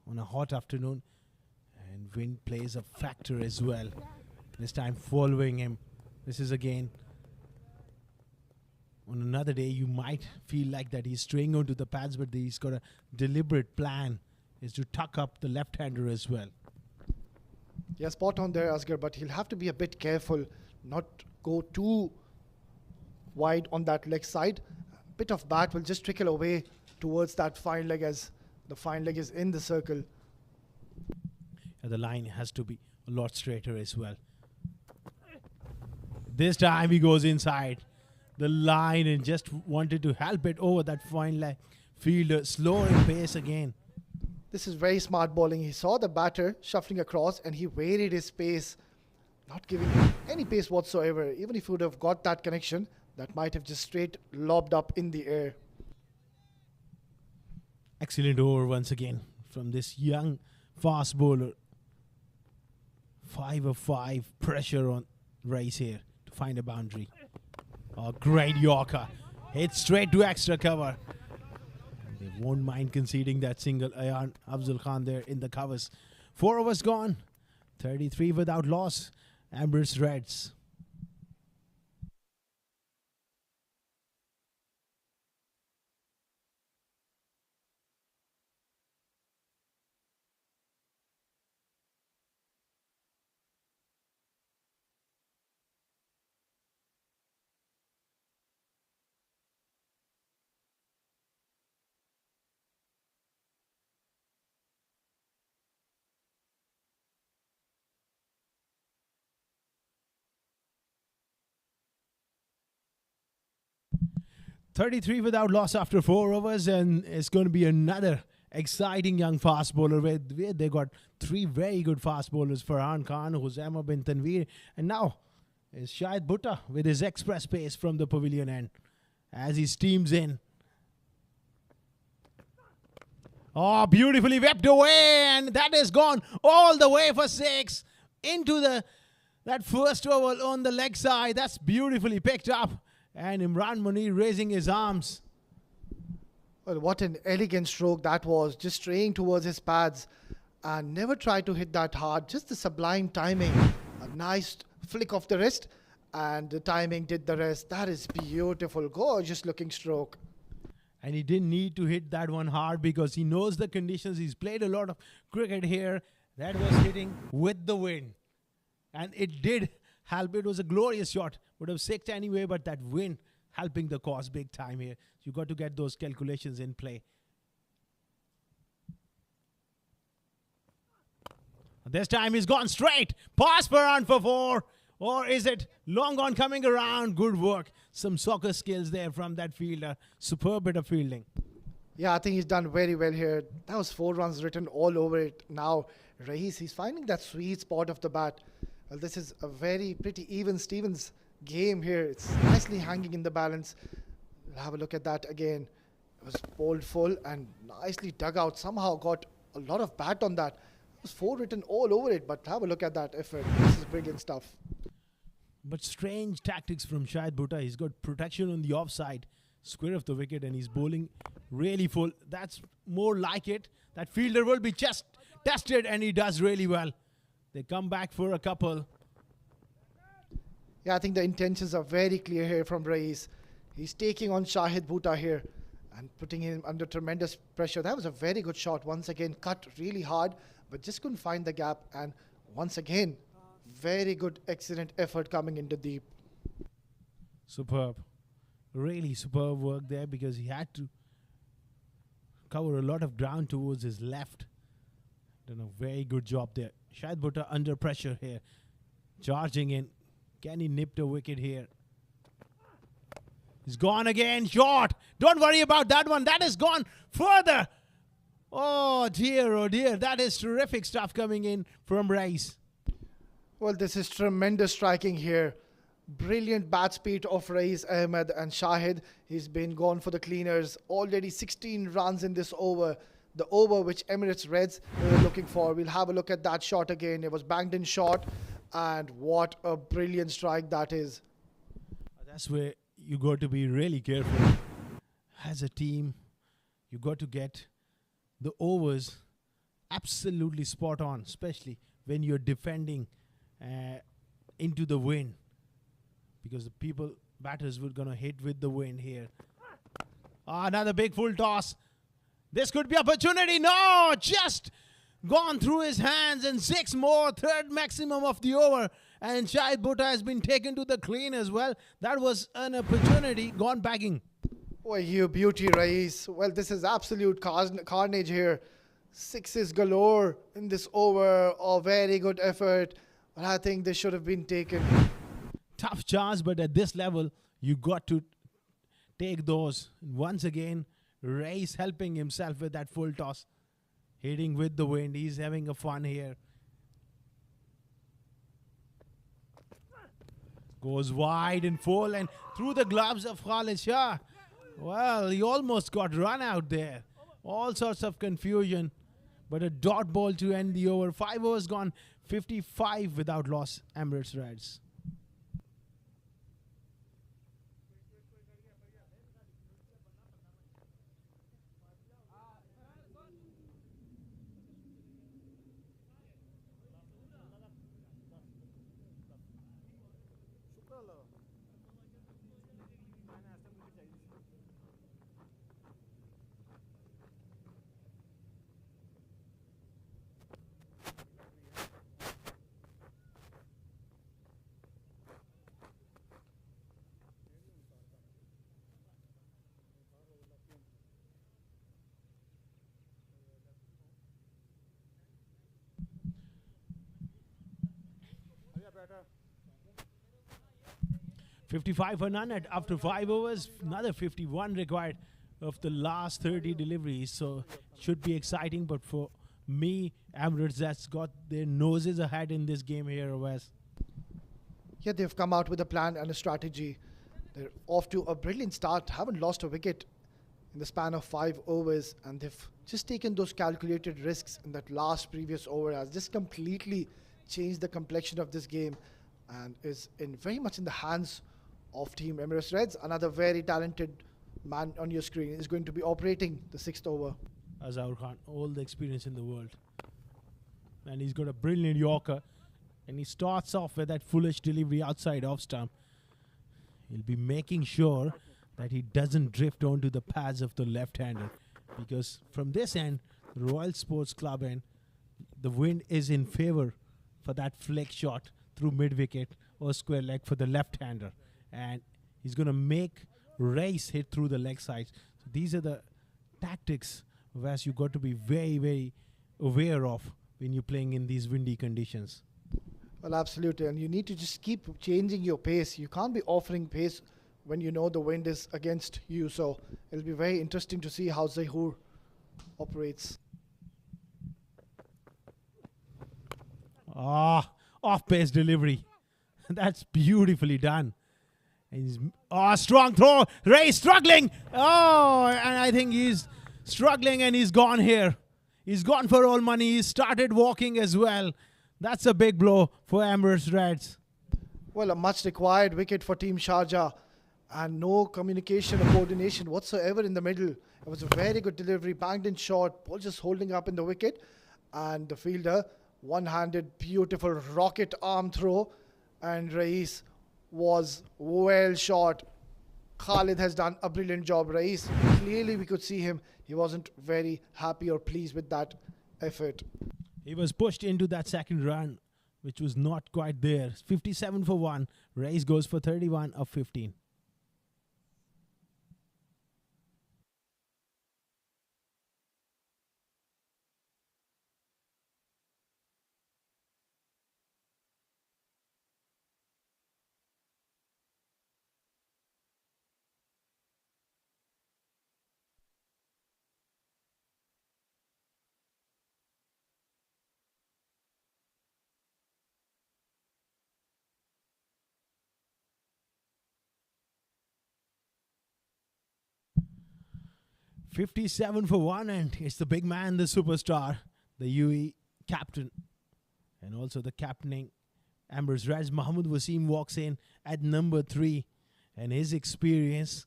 on a hot afternoon, and wind plays a factor as well. This time following him. This is again on another day you might feel like that he's straying onto the pads, but he's got a deliberate plan is to tuck up the left-hander as well. Yeah, spot on there, Asghar, but he'll have to be a bit careful, not go too wide on that leg side. A bit of bat will just trickle away towards that fine leg as the fine leg is in the circle. The line has to be a lot straighter as well. This time he goes inside the line and just wanted to help it over that fine leg fielder, slowing pace again. This is very smart bowling. He saw the batter shuffling across and he varied his pace, not giving him any pace whatsoever. Even if he would have got that connection, that might have just straight lobbed up in the air. Excellent over once again from this young fast bowler. 5 of 5 pressure on Rais here to find a boundary. Oh, great Yorker. Hit straight to extra cover. They won't mind conceding that single. Ayan Afzal Khan there in the covers. 4 overs gone. 33 without loss. Emirates Reds. .33 without loss after 4 overs, and it's going to be another exciting young fast bowler where they got 3 very good fast bowlers, Farhan Khan, Hosama bin Tanveer, and now is Shahid Bhutta with his express pace from the pavilion end as he steams in. Oh, beautifully whipped away, and that is gone all the way for 6 into that first over on the leg side. That's beautifully picked up. And Imran Munir raising his arms. Well, what an elegant stroke that was, just straying towards his pads and never tried to hit that hard. Just the sublime timing. A nice flick of the wrist and the timing did the rest. That is beautiful, gorgeous looking stroke. And he didn't need to hit that one hard because he knows the conditions. He's played a lot of cricket here. That was hitting with the wind. And it did help. It was a glorious shot. Would have sixed anyway, but that wind helping the cause big time here. You got to get those calculations in play. This time he's gone straight. Pass per run for 4. Or is it long on coming around? Good work. Some soccer skills there from that fielder. Superb bit of fielding. Yeah, I think he's done very well here. That was 4 runs written all over it. Now, Rais, he's finding that sweet spot of the bat. Well, this is a very pretty even Stevens game here. It's nicely hanging in the balance. We'll have a look at that again. It was bowled full and nicely dug out. Somehow got a lot of bat on that. It was 4 written all over it, but have a look at that effort. This is brilliant stuff. But strange tactics from Shahid Bhutta. He's got protection on the offside, square of the wicket, and he's bowling really full. That's more like it. That fielder will be just tested, and he does really well. They come back for a couple. Yeah, I think the intentions are very clear here from Rais. He's taking on Shahid Bhutta here. and putting him under tremendous pressure. That was a very good shot. Once again, cut really hard, but just couldn't find the gap. And once again, very good, excellent effort coming into deep. Superb. Really superb work there because he had to cover a lot of ground towards his left. Done a very good job there. Shahid Bhutta under pressure here. Charging in. Can he nip the wicket here? He's gone again. Short. Don't worry about that one. That is gone further. Oh dear. That is terrific stuff coming in from Rice. Well, this is tremendous striking here. Brilliant bat speed of Rais Ahmed and Shahid. He's been gone for the cleaners. Already 16 runs in this over. The over which Emirates Reds were looking for. We'll have a look at that shot again. It was banged in short. And what a brilliant strike that is. That's where you got to be really careful. As a team, you got to get the overs absolutely spot on, especially when you're defending into the wind, because the batters were gonna hit with the wind here. Another big full toss. This could be opportunity. No, just gone through his hands, and 6 more, third maximum of the over. And Shahid Bhutta has been taken to the clean as well. That was an opportunity gone bagging. Oh, you beauty, Rais. Well, this is absolute carnage here. 6s galore in this over. Oh, very good effort. But I think this should have been taken. Tough chance, but at this level, you got to take those. Once again, Rais helping himself with that full toss. Hitting with the wind. He's having a fun here. Goes wide and full and through the gloves of Khalid Shah. Well, he almost got run out there. All sorts of confusion. But a dot ball to end the over. 5 overs gone. 55 without loss. Emirates Reds. better. 55 for none after 5 overs. Another 51 required of the last 30 deliveries. So should be exciting. But for me, Emirates that's got their noses ahead in this game here, Wes. Yeah, they've come out with a plan and a strategy. They're off to a brilliant start. Haven't lost a wicket in the span of 5 overs. And they've just taken those calculated risks in that last previous over. Has just completely changed the complexion of this game. And is very much in the hands of Team Emirates Reds. Another very talented man on your screen is going to be operating the 6th over. Azhar Khan, all the experience in the world. And he's got a brilliant Yorker. And he starts off with that foolish delivery outside off stump. He'll be making sure that he doesn't drift onto the pads of the left-hander. Because from this end, the Royal Sports Club end, the wind is in favor for that flick shot through mid-wicket or square leg for the left-hander. And he's going to make race hit through the leg sides. So these are the tactics Vas you got to be very, very aware of when you're playing in these windy conditions. Well, absolutely. And you need to just keep changing your pace. You can't be offering pace when you know the wind is against you. So it'll be very interesting to see how Zahoor operates. Off-pace delivery. That's beautifully done. And he's, strong throw. Ray struggling. And I think he's struggling and he's gone here. He's gone for all money. He started walking as well. That's a big blow for Emirates Reds. Well, a much required wicket for Team Sharjah. And no communication or coordination whatsoever in the middle. It was a very good delivery, banged in short, ball just holding up in the wicket. And the fielder, one-handed, beautiful rocket arm throw. And Rais was well short. Khalid has done a brilliant job, Rais. Clearly, we could see him. He wasn't very happy or pleased with that effort. He was pushed into that second run, which was not quite there. 57 for 1. Race goes for 31 of 15. $57 for 1, and it's the big man, the superstar, the UE captain, and also the captaining Amber's Reds. Mohammad Wasim walks in at number 3, and his experience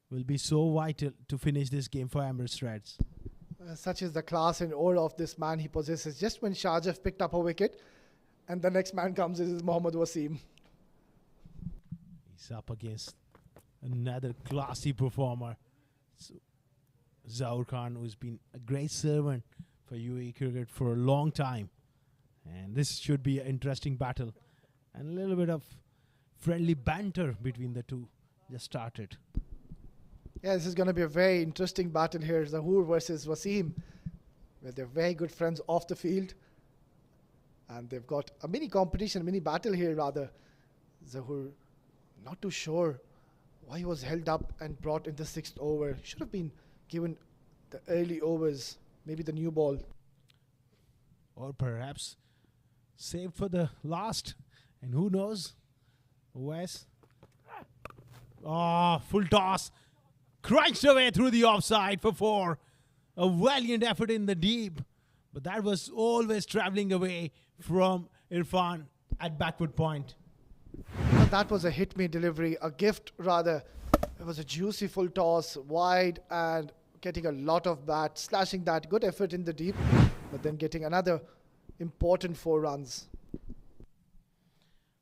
will be so vital to finish this game for Amber's Reds. Such is the class and aura of this man he possesses. Just when Sharjah picked up a wicket, and the next man comes is Mohammad Wasim. He's up against another classy performer, Zaur Khan, who's been a great servant for UAE cricket for a long time. And this should be an interesting battle. And a little bit of friendly banter between the two just started. Yeah, this is going to be a very interesting battle here. Zahoor versus Wasim. Well, they're very good friends off the field. And they've got a mini competition, mini battle here rather. Zahoor, not too sure why he was held up and brought in the 6th over. Should have been given the early overs, maybe the new ball. Or perhaps saved for the last. And who knows? Wes. Oh, full toss. Crunched away through the offside for 4. A valiant effort in the deep. But that was always travelling away from Irfan at backward point. But that was a hit-me delivery, a gift rather. It was a juicy full toss, wide and getting a lot of bat, slashing that. Good effort in the deep, but then getting another important 4 runs.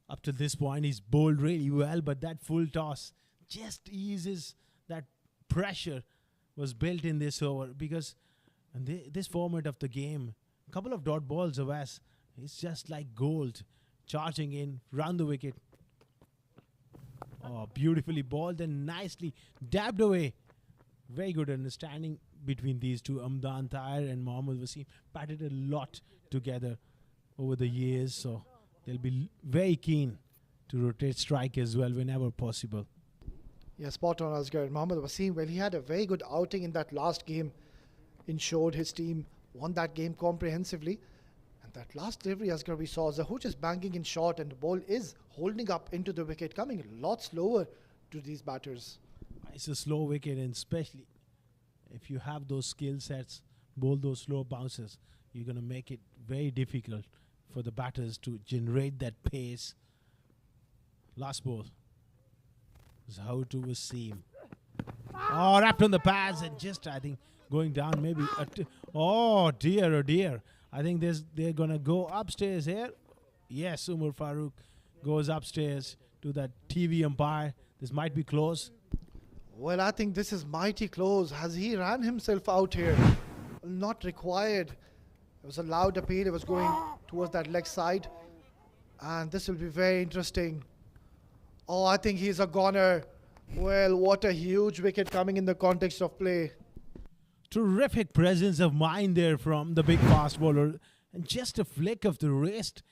Up to this point, he's bowled really well, but that full toss just eases that pressure was built in this over, because in this format of the game, a couple of dot balls away, it's just like gold, charging in, round the wicket. Oh, beautifully bowled and nicely dabbed away. Very good understanding between these two. Amdan Tahir and Mohammad Wasim batted a lot together over the years, so they'll be very keen to rotate strike as well whenever possible. Yeah, spot on, Asghar. Mohammad Wasim, well, he had a very good outing in that last game. Ensured his team won that game comprehensively. And that last delivery, Asghar, we saw Zahoor just banging in short, and the ball is holding up into the wicket, coming a lot slower to these batters. It's a slow wicket, and especially if you have those skill sets, bowl those slow bounces, you're going to make it very difficult for the batters to generate that pace. Last ball. Zahoor to Wasim. Oh, wrapped on the pads and just, I think, going down maybe. Oh, dear, oh, dear. I think they're going to go upstairs here. Yes, Umar Farooq goes upstairs to that TV umpire. This might be close. Well, I think this is mighty close. Has he ran himself out here? Not required. It was a loud appeal. It was going towards that leg side. And this will be very interesting. Oh, I think he's a goner. Well, what a huge wicket coming in the context of play. Terrific presence of mind there from the big fast bowler. And just a flick of the wrist.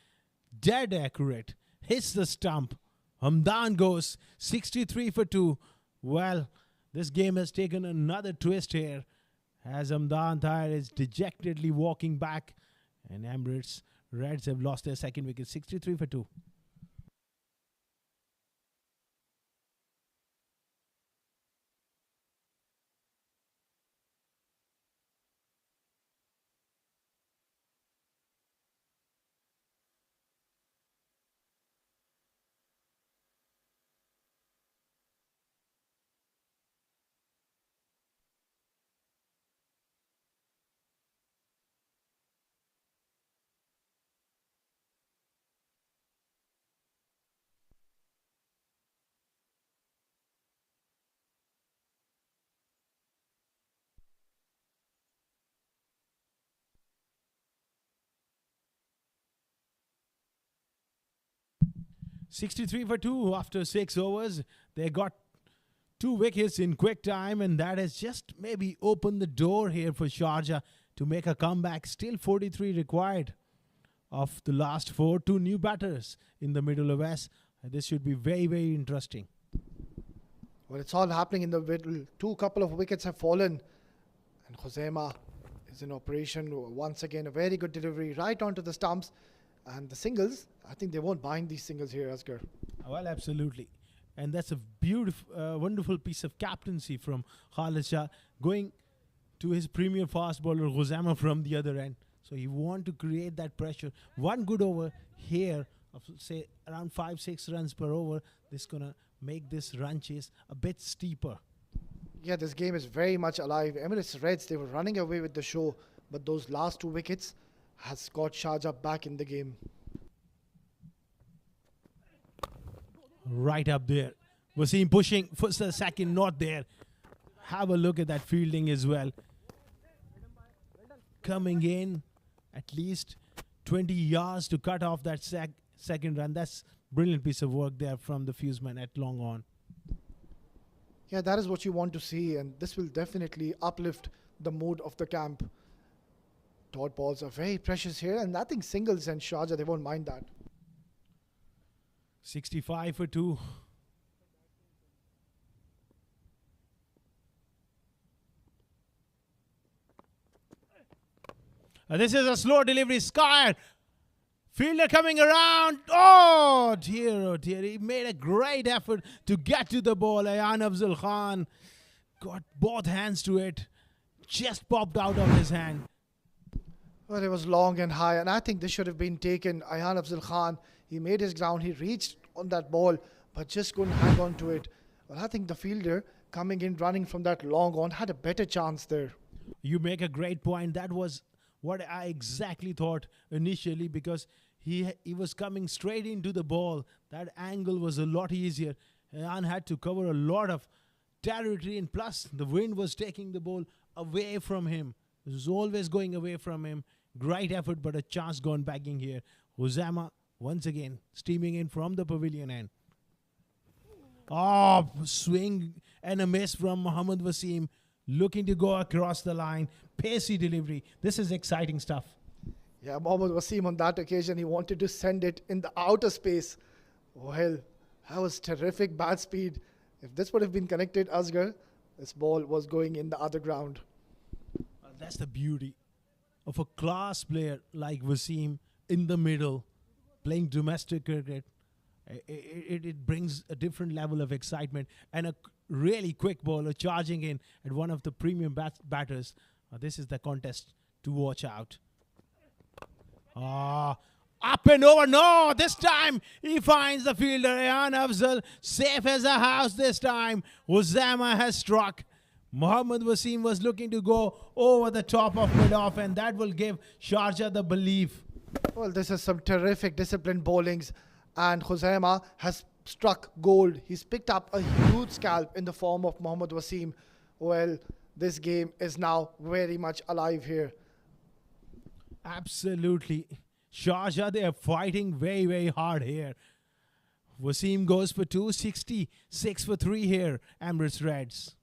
Dead accurate. Hits the stump. Hamdan goes 63 for 2. Well, this game has taken another twist here as Amdan Tahir is dejectedly walking back, and Emirates Reds have lost their second wicket, 63 for 2. 63 for 2 after 6 overs. They got 2 wickets in quick time, and that has just maybe opened the door here for Sharjah to make a comeback. Still 43 required of the last 4. 2 new batters in the middle of S. This should be very, very interesting. Well, it's all happening in the middle. Couple of wickets have fallen. And Khuzaima is in operation. Once again, a very good delivery right onto the stumps. And the singles, I think they won't mind these singles here, Asghar. Well, absolutely. And that's a beautiful, wonderful piece of captaincy from Khalid Shah, going to his premier fast bowler, Khuzaima, from the other end. So you want to create that pressure. One good over here of, say, around 5-6 runs per over. This is going to make this run chase a bit steeper. Yeah, this game is very much alive. Emirates Reds, they were running away with the show. But those last 2 wickets has got Sharjah back in the game. Right up there. Wasim pushing for the second, not there. Have a look at that fielding as well. Coming in at least 20 yards to cut off that second run. That's brilliant piece of work there from the Fuseman at long on. Yeah, that is what you want to see, and this will definitely uplift the mood of the camp. Dot balls are very precious here, and I think singles and Sharjah, they won't mind that. 65 for 2. This is a slow delivery. Sky. Fielder coming around. Oh dear, oh dear. He made a great effort to get to the ball. Ayan Afzal Khan got both hands to it. Just popped out of his hand. Well, it was long and high, and I think this should have been taken. Ayan Afzal Khan, he made his ground. He reached on that ball, but just couldn't hang on to it. Well, I think the fielder coming in, running from that long on, had a better chance there. You make a great point. That was what I exactly thought initially, because he was coming straight into the ball. That angle was a lot easier. Ayan had to cover a lot of territory, and plus the wind was taking the ball away from him. It was always going away from him. Great effort, but a chance gone bagging here. Khuzaima once again steaming in from the pavilion end. Oh, swing and a miss from Mohammad Wasim, looking to go across the line. Pacey delivery. This is exciting stuff. Yeah, Mohammad Wasim on that occasion, he wanted to send it in the outer space. Well, that was terrific bat speed. If this would have been connected, Asghar, this ball was going in the other ground. That's the beauty of a class player like Wasim in the middle, playing domestic cricket. It brings a different level of excitement, and a really quick bowler charging in at one of the premium batters. This is the contest to watch out. Up and over. No, this time he finds the fielder. Ayan Afzal safe as a house this time. Khuzaima has struck. Mohammad Wasim was looking to go over the top of mid-off, and that will give Sharjah the belief. Well, this is some terrific disciplined bowlings, and Khuzaima has struck gold. He's picked up a huge scalp in the form of Mohammad Wasim. Well, this game is now very much alive here. Absolutely. Sharjah, they are fighting very, very hard here. Wasim goes for 266 for 3 here, Emirates Reds.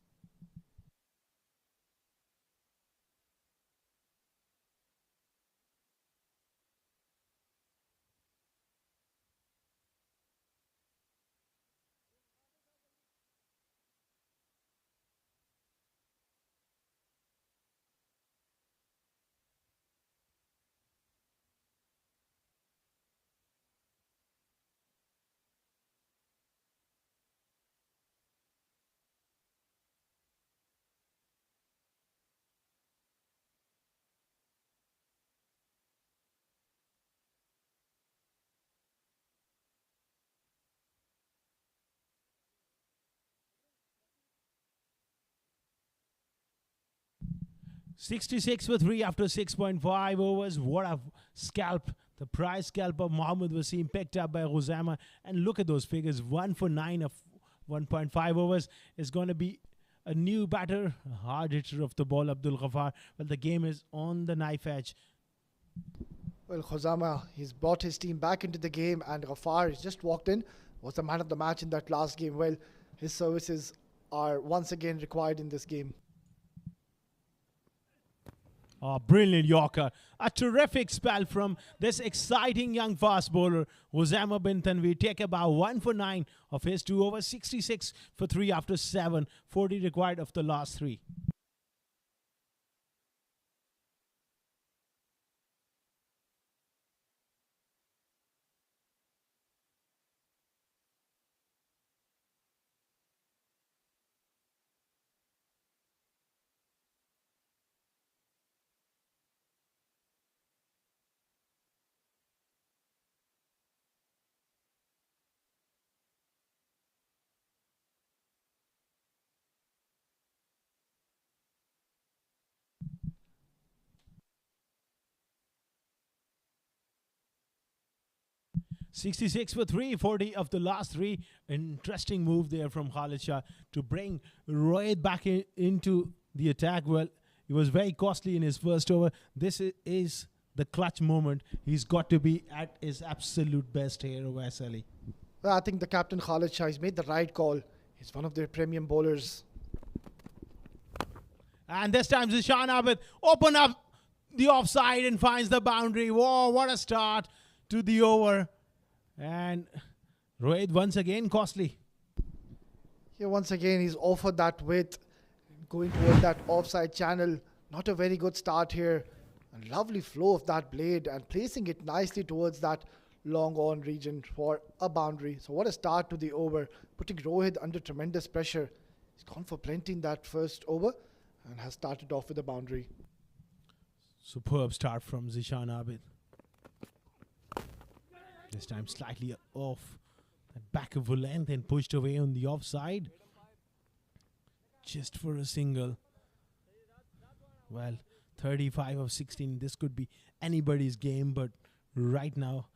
$66 for 3 after 6.5 overs. What a scalp. The prize scalp of Mohammad Wasim picked up by Khuzaima. And look at those figures. 1 for 9 of 1.5 overs is going to be a new batter, a hard hitter of the ball, Abdul Ghaffar. Well, the game is on the knife edge. Well, Khuzaima, he's brought his team back into the game, and Ghaffar has just walked in was the man of the match in that last game. Well, his services are once again required in this game. Oh, brilliant Yorker. A terrific spell from this exciting young fast bowler, Osama bin Tanvi. Take about 1 for 9 of his 2 overs, 66 for 3 after 7, 40 required of the last 3. $66 for 3, 40 of the last 3. Interesting move there from Khalid Shah to bring Rohit back into the attack. Well, it was very costly in his first over. This is the clutch moment. He's got to be at his absolute best here over SLE. Well, I think the captain Khalid Shah has made the right call. He's one of their premium bowlers. And this time Zishan Abid open up the offside and finds the boundary. Whoa, what a start to the over. And Rohit once again costly. Here once again he's offered that width, going toward that offside channel. Not a very good start here. A lovely flow of that blade and placing it nicely towards that long on region for a boundary. So what a start to the over, putting Rohit under tremendous pressure. He's gone for plenty in that first over and has started off with a boundary. Superb start from Zishan Abid. This time slightly off that back of a length and pushed away on the offside. Just for a single. Well, 35 of 16. This could be anybody's game, but right now,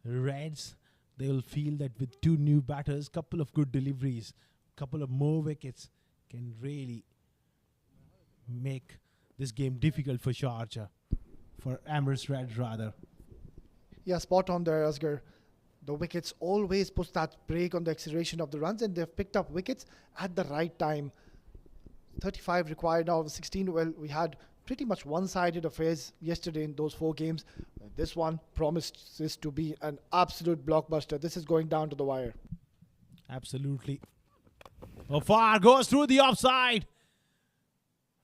Reds, they will feel that with 2 new batters, couple of good deliveries, couple of more wickets can really make this game difficult for Sharjah, for Emirates Reds rather. Yeah, spot on there, Asghar. The wickets always puts that brake on the acceleration of the runs, and they've picked up wickets at the right time. 35 required now of 16. Well, we had pretty much one-sided affairs yesterday in those 4 games. This one promises to be an absolute blockbuster. This is going down to the wire. Absolutely. Far goes through the offside.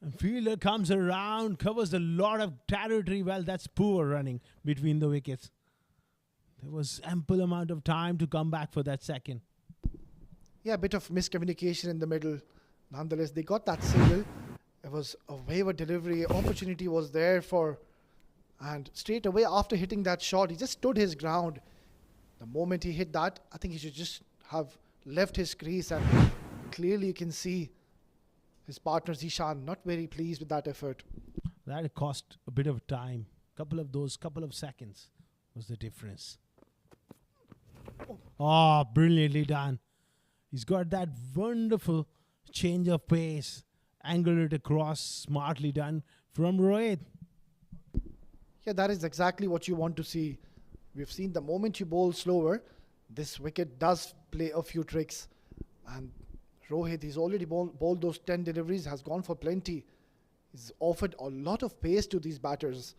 And fielder comes around, covers a lot of territory. Well, that's poor running between the wickets. There was ample amount of time to come back for that second. Yeah, a bit of miscommunication in the middle. Nonetheless, they got that single. It was a waiver delivery. Opportunity was there for... And straight away after hitting that shot, he just stood his ground. The moment he hit that, I think he should just have left his crease. And clearly you can see his partner Zishan not very pleased with that effort. That cost a bit of time. Couple of seconds was the difference. Oh, brilliantly done. He's got that wonderful change of pace. Angled it across, smartly done from Rohit. Yeah, that is exactly what you want to see. We've seen the moment you bowl slower, this wicket does play a few tricks. And Rohit, he's already bowled those 10 deliveries, has gone for plenty. He's offered a lot of pace to these batters.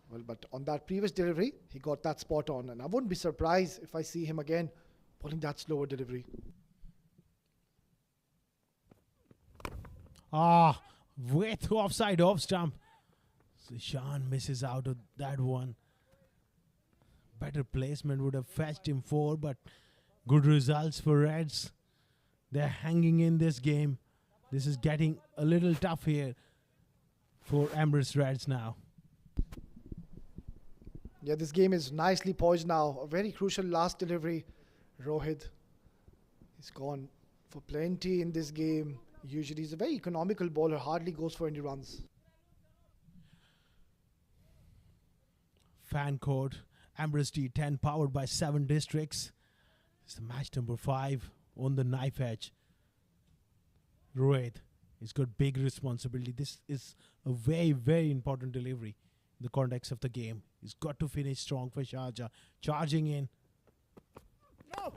Well, but on that previous delivery, he got that spot on. And I wouldn't be surprised if I see him again bowling that slower delivery. Ah, way through offside off stump. Zishan misses out of that one. Better placement would have fetched him 4, but good results for Reds. They're hanging in this game. This is getting a little tough here for Emirates Reds now. Yeah, this game is nicely poised now. A very crucial last delivery. Rohit, he's gone for plenty in this game. Usually he's a very economical bowler, hardly goes for any runs. Fan code, Emirates D10 powered by 7 districts. It's the match number 5 on the knife edge. Rohit, he's got big responsibility. This is a very, very important delivery in the context of the game. He's got to finish strong for Sharjah. Charging in. No!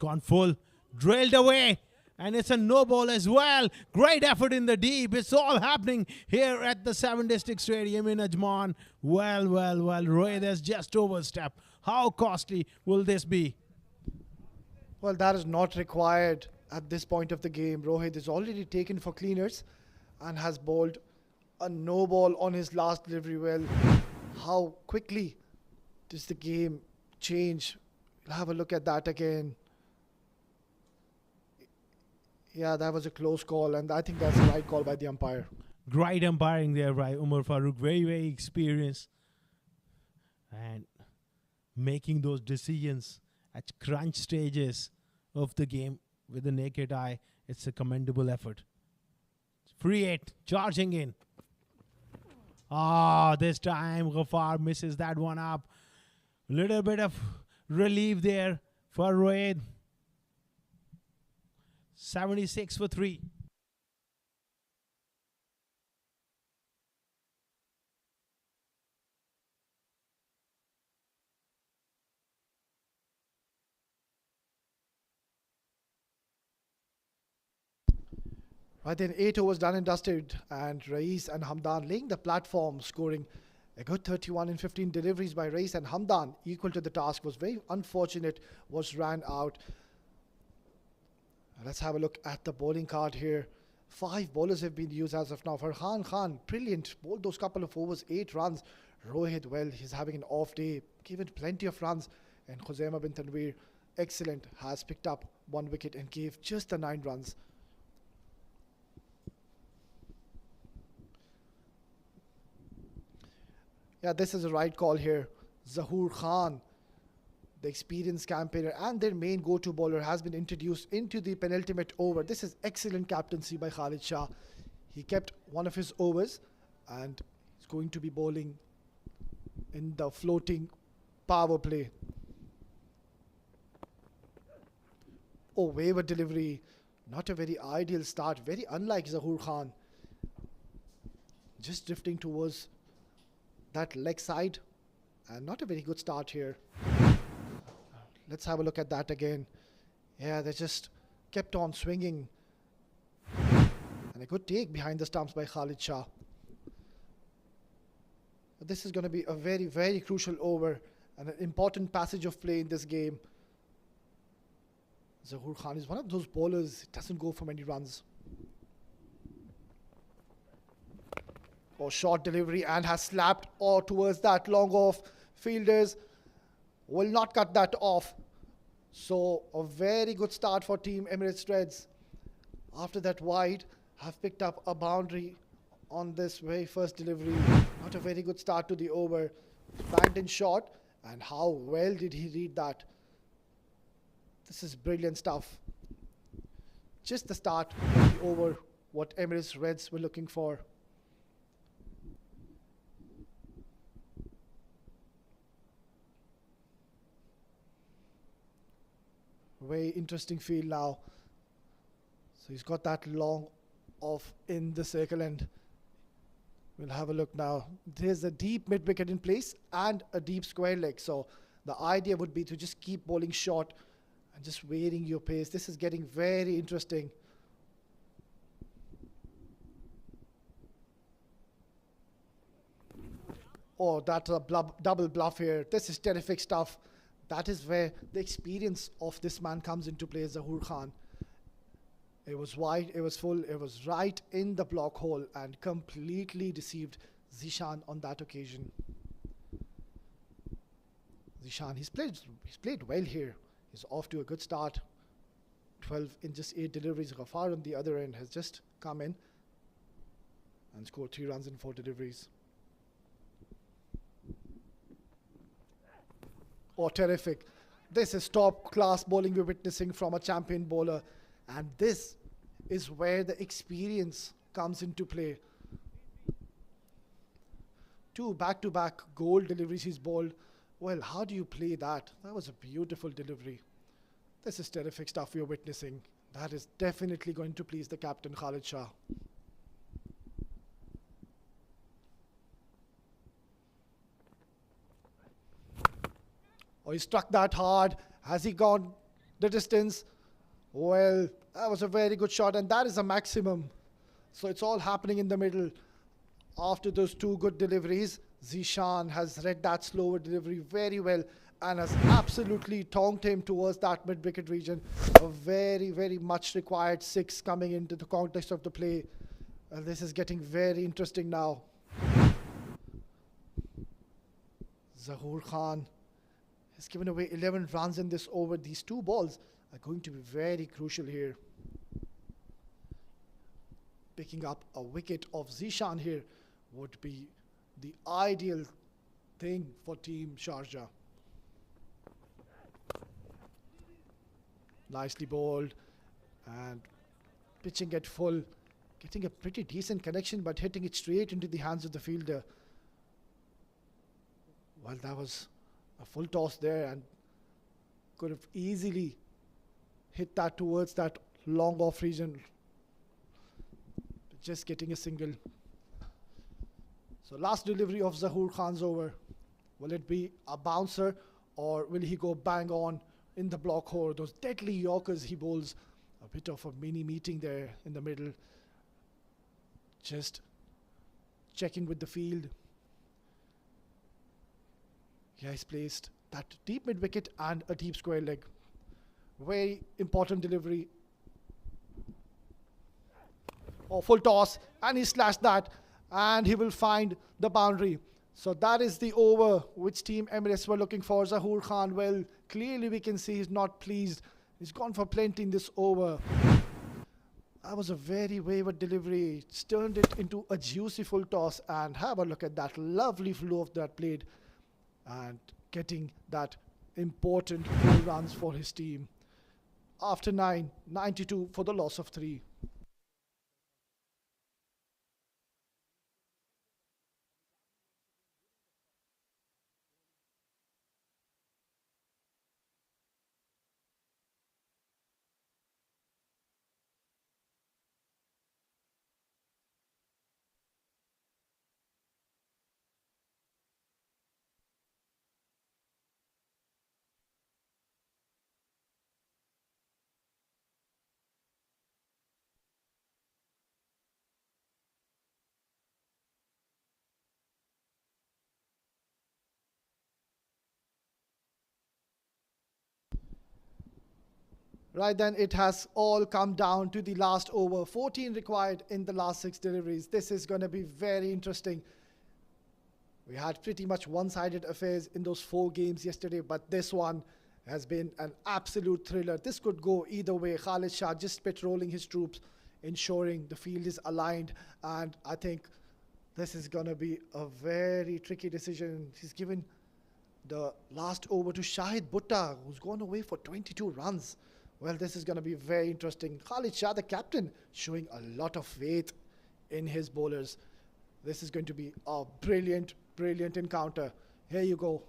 gone full, drilled away, and it's a no ball as well. Great effort in the deep. It's all happening here at the 7 District Stadium in Ajman. Well, Rohit has just overstepped. How costly will this be? Well, that is not required at this point of the game. Rohit is already taken for cleaners and has bowled a no ball on his last delivery. Well, how quickly does the game change? We'll have a look at that again. Yeah, that was a close call, and I think that's the right call by the umpire. Great umpiring there by Umar Farooq. Very experienced. And making those decisions at crunch stages of the game with the naked eye. It's a commendable effort. Free 8, charging in. This time Ghaffar misses that one up. Little bit of relief there for Rohit. 76 for 3. Right then, 8 overs done and dusted, and Rais and Hamdan laying the platform, scoring a good 31 in 15 deliveries by Rais and Hamdan, equal to the task. Was very unfortunate, was ran out. Let's have a look at the bowling card here. 5 bowlers have been used as of now. Farhan Khan, brilliant, bowled those couple of overs, 8 runs. Rohit, well, he's having an off day, given plenty of runs. And Khuzaima bin Tanveer, excellent, has picked up 1 wicket and gave just the 9 runs. Yeah, this is a right call here. Zahoor Khan, the experienced campaigner and their main go-to bowler, has been introduced into the penultimate over. This is excellent captaincy by Khalid Shah. He kept one of his overs and he's going to be bowling in the floating power play. Oh, waiver delivery. Not a very ideal start. Very unlike Zahoor Khan. Just drifting towards that leg side, and not a very good start here. Let's have a look at that again. Yeah, they just kept on swinging, and a good take behind the stumps by Khalid Shah. But this is going to be a very crucial over and an important passage of play in this game. Zahoor Khan is one of those bowlers, doesn't go for many runs. Short delivery and has slapped towards that long off. Fielders will not cut that off. So a very good start for Team Emirates Reds. After that wide, have picked up a boundary on this very first delivery. Not a very good start to the over. Banged in short, and how well did he read that? This is brilliant stuff. Just the start of the over, what Emirates Reds were looking for. Very interesting field now. So he's got that long off in the circle, and we'll have a look now. There's a deep mid wicket in place and a deep square leg. So the idea would be to just keep bowling short and just varying your pace. This is getting very interesting. Oh, that's a double bluff here. This is terrific stuff. That is where the experience of this man comes into play, Zahoor Khan. It was wide, it was full, it was right in the block hole and completely deceived Zishan on that occasion. Zishan, he's played well here. He's off to a good start. 12 in just 8 deliveries. Ghaffar on the other end has just come in and scored 3 runs in 4 deliveries. Oh, terrific. This is top class bowling we're witnessing from a champion bowler. And this is where the experience comes into play. 2 back-to-back goal deliveries he's bowled. Well, how do you play that? That was a beautiful delivery. This is terrific stuff we're witnessing. That is definitely going to please the captain, Khalid Shah. Oh, he struck that hard. Has he gone the distance. Well, that was a very good shot, and that is a maximum. So it's all happening in the middle. After those two good deliveries, Zishan has read that slower delivery very well and has absolutely tonked him towards that mid-wicket region. A very, very much required 6 coming into the context of the play. This is getting very interesting now. Zahoor Khan has given away 11 runs in this over. These 2 balls are going to be very crucial here. Picking up a wicket of Zishan here would be the ideal thing for Team Sharjah. Nicely bowled and pitching it full, getting a pretty decent connection but hitting it straight into the hands of the fielder. Well, that was a full toss there and could have easily hit that towards that long off region. Just getting a single. So last delivery of Zahoor Khan's over. Will it be a bouncer or will he go bang on in the block hole? Those deadly Yorkers he bowls. A bit of a mini meeting there in the middle. Just checking with the field. Yeah, he's placed that deep mid wicket and a deep square leg. Very important delivery. Oh, full toss, and he slashed that, and he will find the boundary. So that is the over which Team Emirates were looking for. Zahoor Khan, well, clearly we can see he's not pleased. He's gone for plenty in this over. That was a very wayward delivery. It's turned it into a juicy full toss, and have a look at that lovely flow of that blade and getting that important 4 runs for his team. After 9, 92 for the loss of 3. Right then, it has all come down to the last over. 14 required in the last 6 deliveries. This is going to be very interesting. We had pretty much one-sided affairs in those 4 games yesterday, but this one has been an absolute thriller. This could go either way. Khalid Shah just patrolling his troops, ensuring the field is aligned, and I think this is going to be a very tricky decision. He's given the last over to Shahid Bhutta, who's gone away for 22 runs. Well, this is going to be very interesting. Khalid Shah, the captain, showing a lot of faith in his bowlers. This is going to be a brilliant, brilliant encounter. Here you go.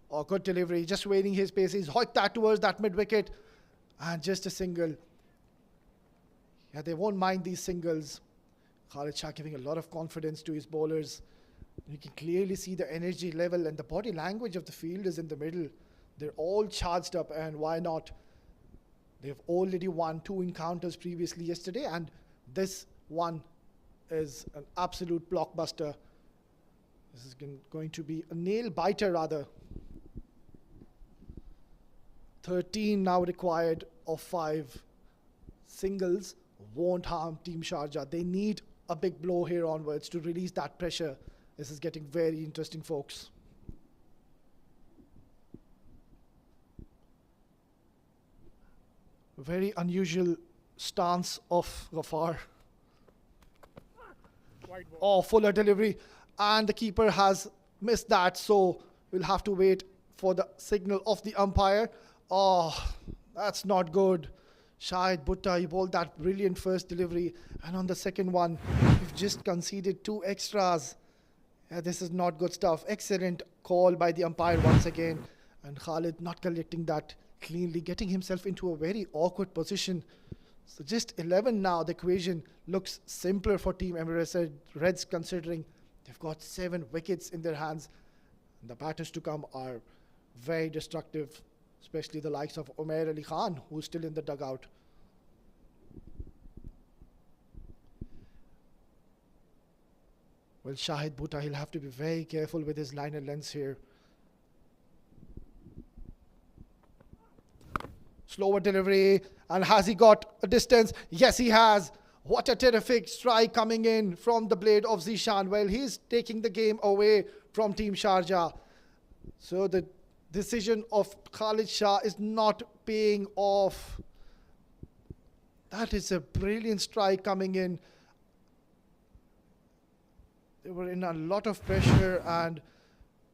Oh, good delivery. Just waiting his pace. He's hoiked that towards that mid-wicket. And just a single. Yeah, they won't mind these singles. Khalid Shah giving a lot of confidence to his bowlers. You can clearly see the energy level and the body language of the fielders in the middle. They're all charged up, and why not? They've already won 2 encounters previously yesterday, and this one is an absolute blockbuster. This is going to be a nail biter rather. 13 now required of 5 singles won't harm Team Sharjah. They need a big blow here onwards to release that pressure. This is getting very interesting, folks. Very unusual stance of Ghaffar. Oh, fuller delivery. And the keeper has missed that, so we'll have to wait for the signal of the umpire. Oh, that's not good. Shahid Bhutta, he bowled that brilliant first delivery, and on the second one, we've just conceded 2 extras. Yeah, this is not good stuff. Excellent call by the umpire once again, and Khalid not collecting that cleanly, getting himself into a very awkward position. So just 11 now. The equation looks simpler for Team Emirates Reds, considering they've got 7 wickets in their hands. The batters to come are very destructive, especially the likes of Umair Ali Khan, who's still in the dugout. Well, Shahid Bhutta, he'll have to be very careful with his liner lengths here. Slower delivery, and has he got a distance? Yes, he has. What a terrific strike coming in from the blade of Zishan. Well, he's taking the game away from Team Sharjah. So the decision of Khalid Shah is not paying off. That is a brilliant strike coming in. They were in a lot of pressure, and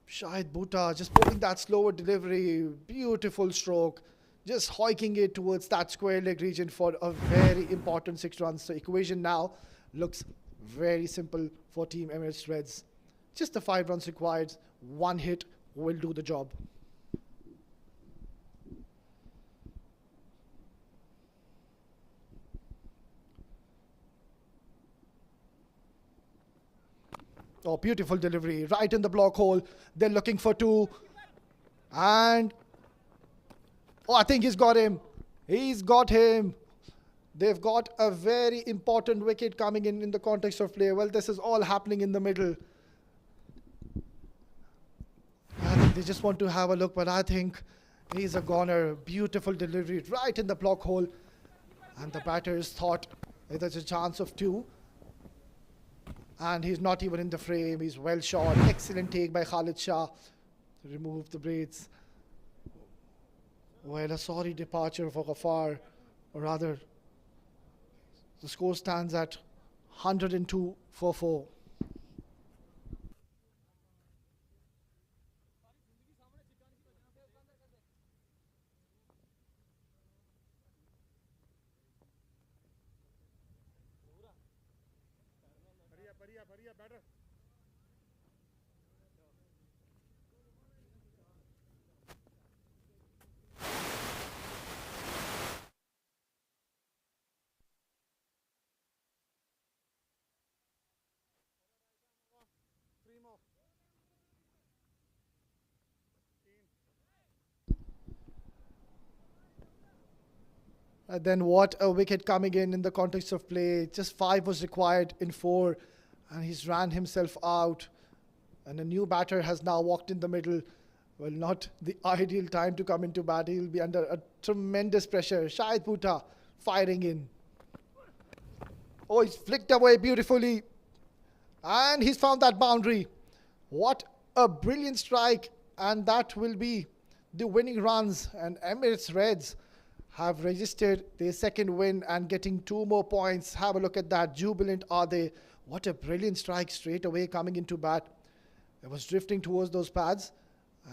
Shahid Bhutta just putting that slower delivery, beautiful stroke, just hoiking it towards that square leg region for a very important 6 runs. So equation now looks very simple for Team Emirates Reds. Just the 5 runs required, 1 hit will do the job. Oh, beautiful delivery, right in the block hole. They're looking for 2. And oh, I think he's got him. He's got him. They've got a very important wicket coming in the context of play. Well, this is all happening in the middle. I think they just want to have a look, but I think he's a goner. Beautiful delivery right in the block hole. And the batters thought there's a chance of 2. And he's not even in the frame. He's well shot. Excellent take by Khalid Shah to remove the braids. Well, a sorry departure for Ghaffar, or rather, the score stands at 102 for 4. Then what a wicket coming in the context of play. Just 5 was required in 4, and he's ran himself out. And a new batter has now walked in the middle. Well, not the ideal time to come into bat. He'll be under a tremendous pressure. Shahid Bhutta firing in. Oh, he's flicked away beautifully. And he's found that boundary. What a brilliant strike. And that will be the winning runs. And Emirates Reds have registered their second win and getting 2 more points. Have a look at that. Jubilant are they. What a brilliant strike straight away coming into bat. It was drifting towards those pads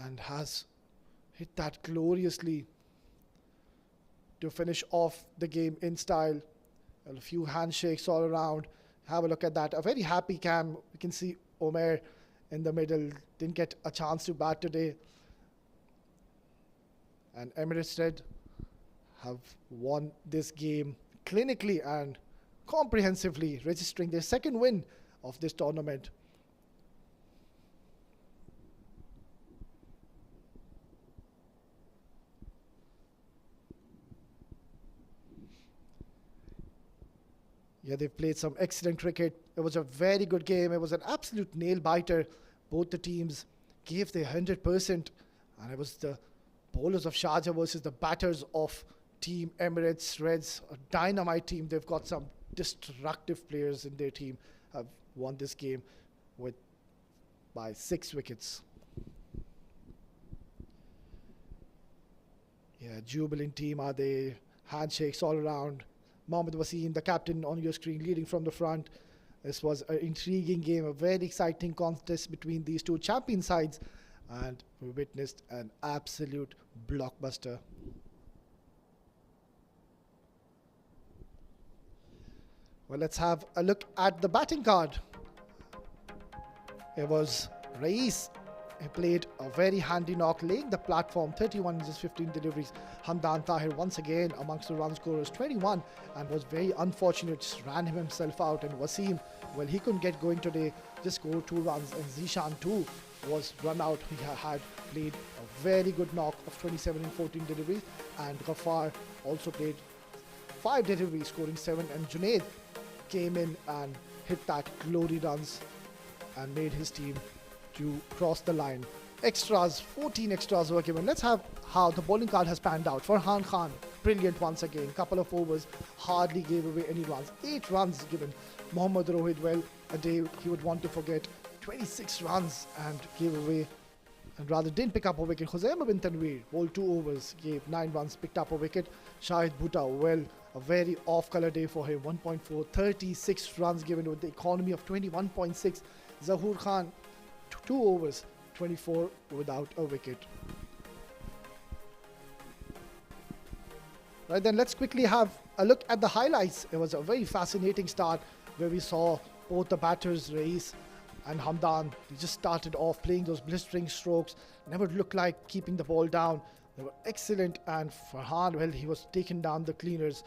and has hit that gloriously to finish off the game in style. A few handshakes all around. Have a look at that. A very happy Cam. You can see Omer in the middle. Didn't get a chance to bat today. And Emirates Red have won this game clinically and comprehensively, registering their second win of this tournament. Yeah, they've played some excellent cricket. It was a very good game. It was an absolute nail-biter. Both the teams gave their 100%. And it was the bowlers of Sharjah versus the batters of Team Emirates Reds, a dynamite team. They've got some destructive players in their team. Have won this game by 6 wickets. Yeah, jubilant team are they. Handshakes all around. Mohammad Wasim, the captain on your screen, leading from the front. This was an intriguing game, a very exciting contest between these 2 champion sides, and we witnessed an absolute blockbuster. Well, let's have a look at the batting card. It was Rais. He played a very handy knock, laying the platform, 31 in just 15 deliveries. Hamdan Tahir once again amongst the run scorers, 21, and was very unfortunate, just ran himself out. And Wasim, well, he couldn't get going today, just scored 2 runs, and Zishan too was run out. He had played a very good knock of 27 and 14 deliveries, and Ghaffar also played 5 deliveries, scoring 7, and Junaid came in and hit that glory runs and made his team to cross the line. Extras, 14 extras were given. Let's have how the bowling card has panned out. Farhan Khan, brilliant once again. Couple of overs, hardly gave away any runs. 8 runs given. Mohammad Rohit, well, a day he would want to forget. 26 runs and gave away, and rather didn't pick up a wicket. Khuzaima bin Tanveer bowled 2 overs, gave 9 runs, picked up a wicket. Shahid Bhutta, well, a very off-color day for him. 1.4, 36 runs given with the economy of 21.6. Zahoor Khan, 2 overs, 24 without a wicket. Right then, let's quickly have a look at the highlights. It was a very fascinating start where we saw both the batters, Rais and Hamdan. They just started off playing those blistering strokes, never looked like keeping the ball down. They were excellent, and Farhan, well, he was taking down the cleaners.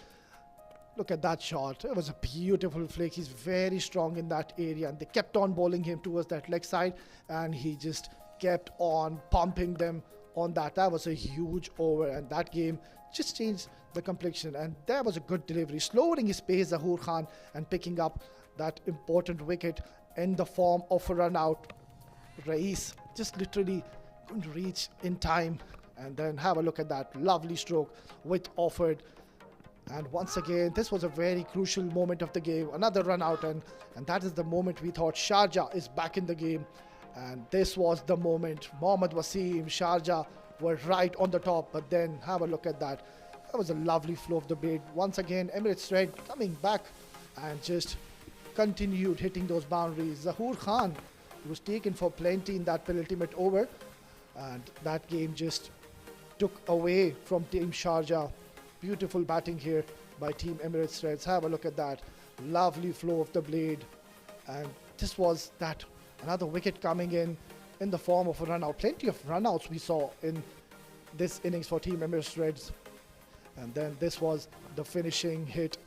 Look at that shot. It was a beautiful flick. He's very strong in that area, and they kept on bowling him towards that leg side, and he just kept on pumping them on that. That was a huge over, and that game just changed the complexion. And that was a good delivery, slowing his pace, Zahoor Khan, and picking up that important wicket in the form of a run out. Rais just literally couldn't reach in time. And then have a look at that lovely stroke with offered. And once again, this was a very crucial moment of the game. Another run out, and that is the moment we thought Sharjah is back in the game. And this was the moment. Mohammad Wasim, Sharjah were right on the top. But then have a look at that. That was a lovely flow of the blade. Once again, Emirates Red coming back and just continued hitting those boundaries. Zahoor Khan was taken for plenty in that penultimate over. And that game just took away from Team Sharjah. Beautiful batting here by Team Emirates Reds. Have a look at that. Lovely flow of the blade. And this was that another wicket coming in the form of a run out. Plenty of run outs we saw in this innings for Team Emirates Reds. And then this was the finishing hit,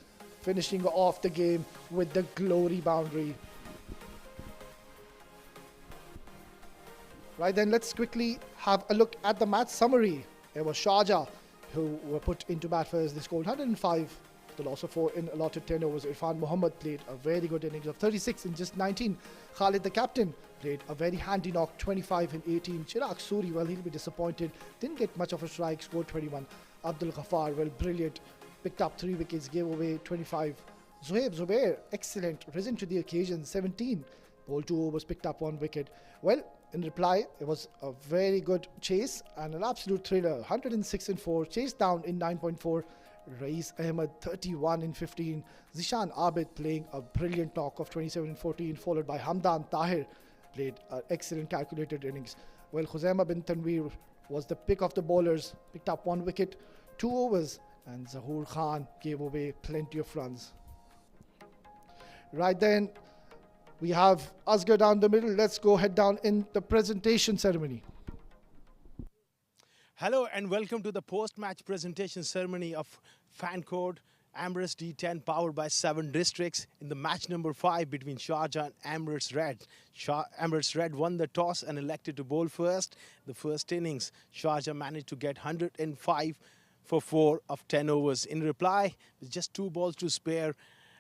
finishing off the game with the glory boundary. Right then, let's quickly have a look at the match summary. It was Sharjah who were put into bat first. They scored 105, the loss of 4 in allotted 10 overs. Irfan Mohammed played a very good innings of 36 in just 19. Khalid, the captain, played a very handy knock, 25 in 18. Chirag Suri, well, he'll be disappointed. Didn't get much of a strike, scored 21. Abdul Ghaffar, well, brilliant. Picked up 3 wickets, gave away 25. Zohaib Zubair, excellent, risen to the occasion, 17. Bowled 2 overs, picked up 1 wicket. Well, in reply, it was a very good chase and an absolute thriller. 106 in 4, chased down in 9.4. Rais Ahmed 31 in 15. Zishan Abid playing a brilliant knock of 27 in 14, followed by Hamdan Tahir, played an excellent calculated innings. Well, Khuzaima bin Tanveer was the pick of the bowlers, picked up 1 wicket, 2 overs, and Zahoor Khan gave away plenty of runs. Right then, we have Asghar down the middle. Let's go head down in the presentation ceremony. Hello and welcome to the post-match presentation ceremony of Fan Code Emirates D10 powered by 7 districts in the match number 5 between Sharjah and Emirates Red. Emirates Red won the toss and elected to bowl first. The first innings, Sharjah managed to get 105 for 4 of 10 overs. In reply, with just 2 balls to spare,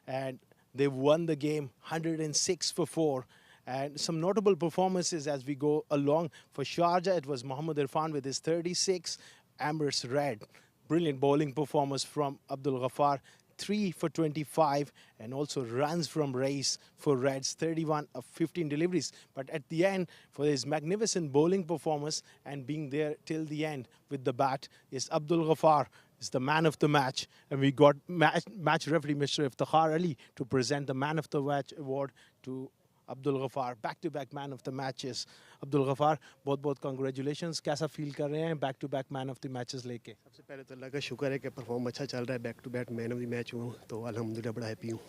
and they won the game 106 for 4. And some notable performances as we go along. For Sharjah, it was Mohammad Irfan with his 36. Emirates Red, brilliant bowling performance from Abdul Ghaffar, 3 for 25, and also runs from Rais for Reds, 31 of 15 deliveries. But at the end, for his magnificent bowling performance and being there till the end with the bat, is Abdul Ghaffar. Is the man of the match, and we got match referee Mr. Iftikhar Ali to present the man of the match award to Abdul Ghaffar. Back-to-back man of the matches. Abdul Ghaffar, बहुत congratulations. कैसा feel कर रहे हैं back-to-back man of the matches लेके? सबसे पहले तो अल्लाह का शुक्र है कि परफॉर्म अच्छा चल रहा है, back to back man of the match हूँ, तो अल्हम्दुलिल्लाह बड़ा हैप्पी हूँ।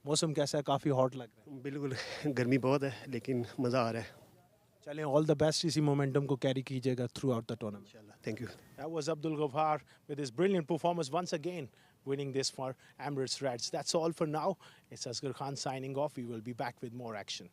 मौसम कैसा है? काफ़ी हॉट लग रहा है। बिल्कुल गर्मी बहुत है लेकिन मज़ा आ रहा है। चलें, all the best, इसी momentum को carry कीजिएगा throughout the tournament. इंशाल्लाह, thank you. That was Abdul Ghaffar with his brilliant performance once again, winning this for Emirates Reds. That's all for now. It's Asghar Khan signing off. We will be back with more action.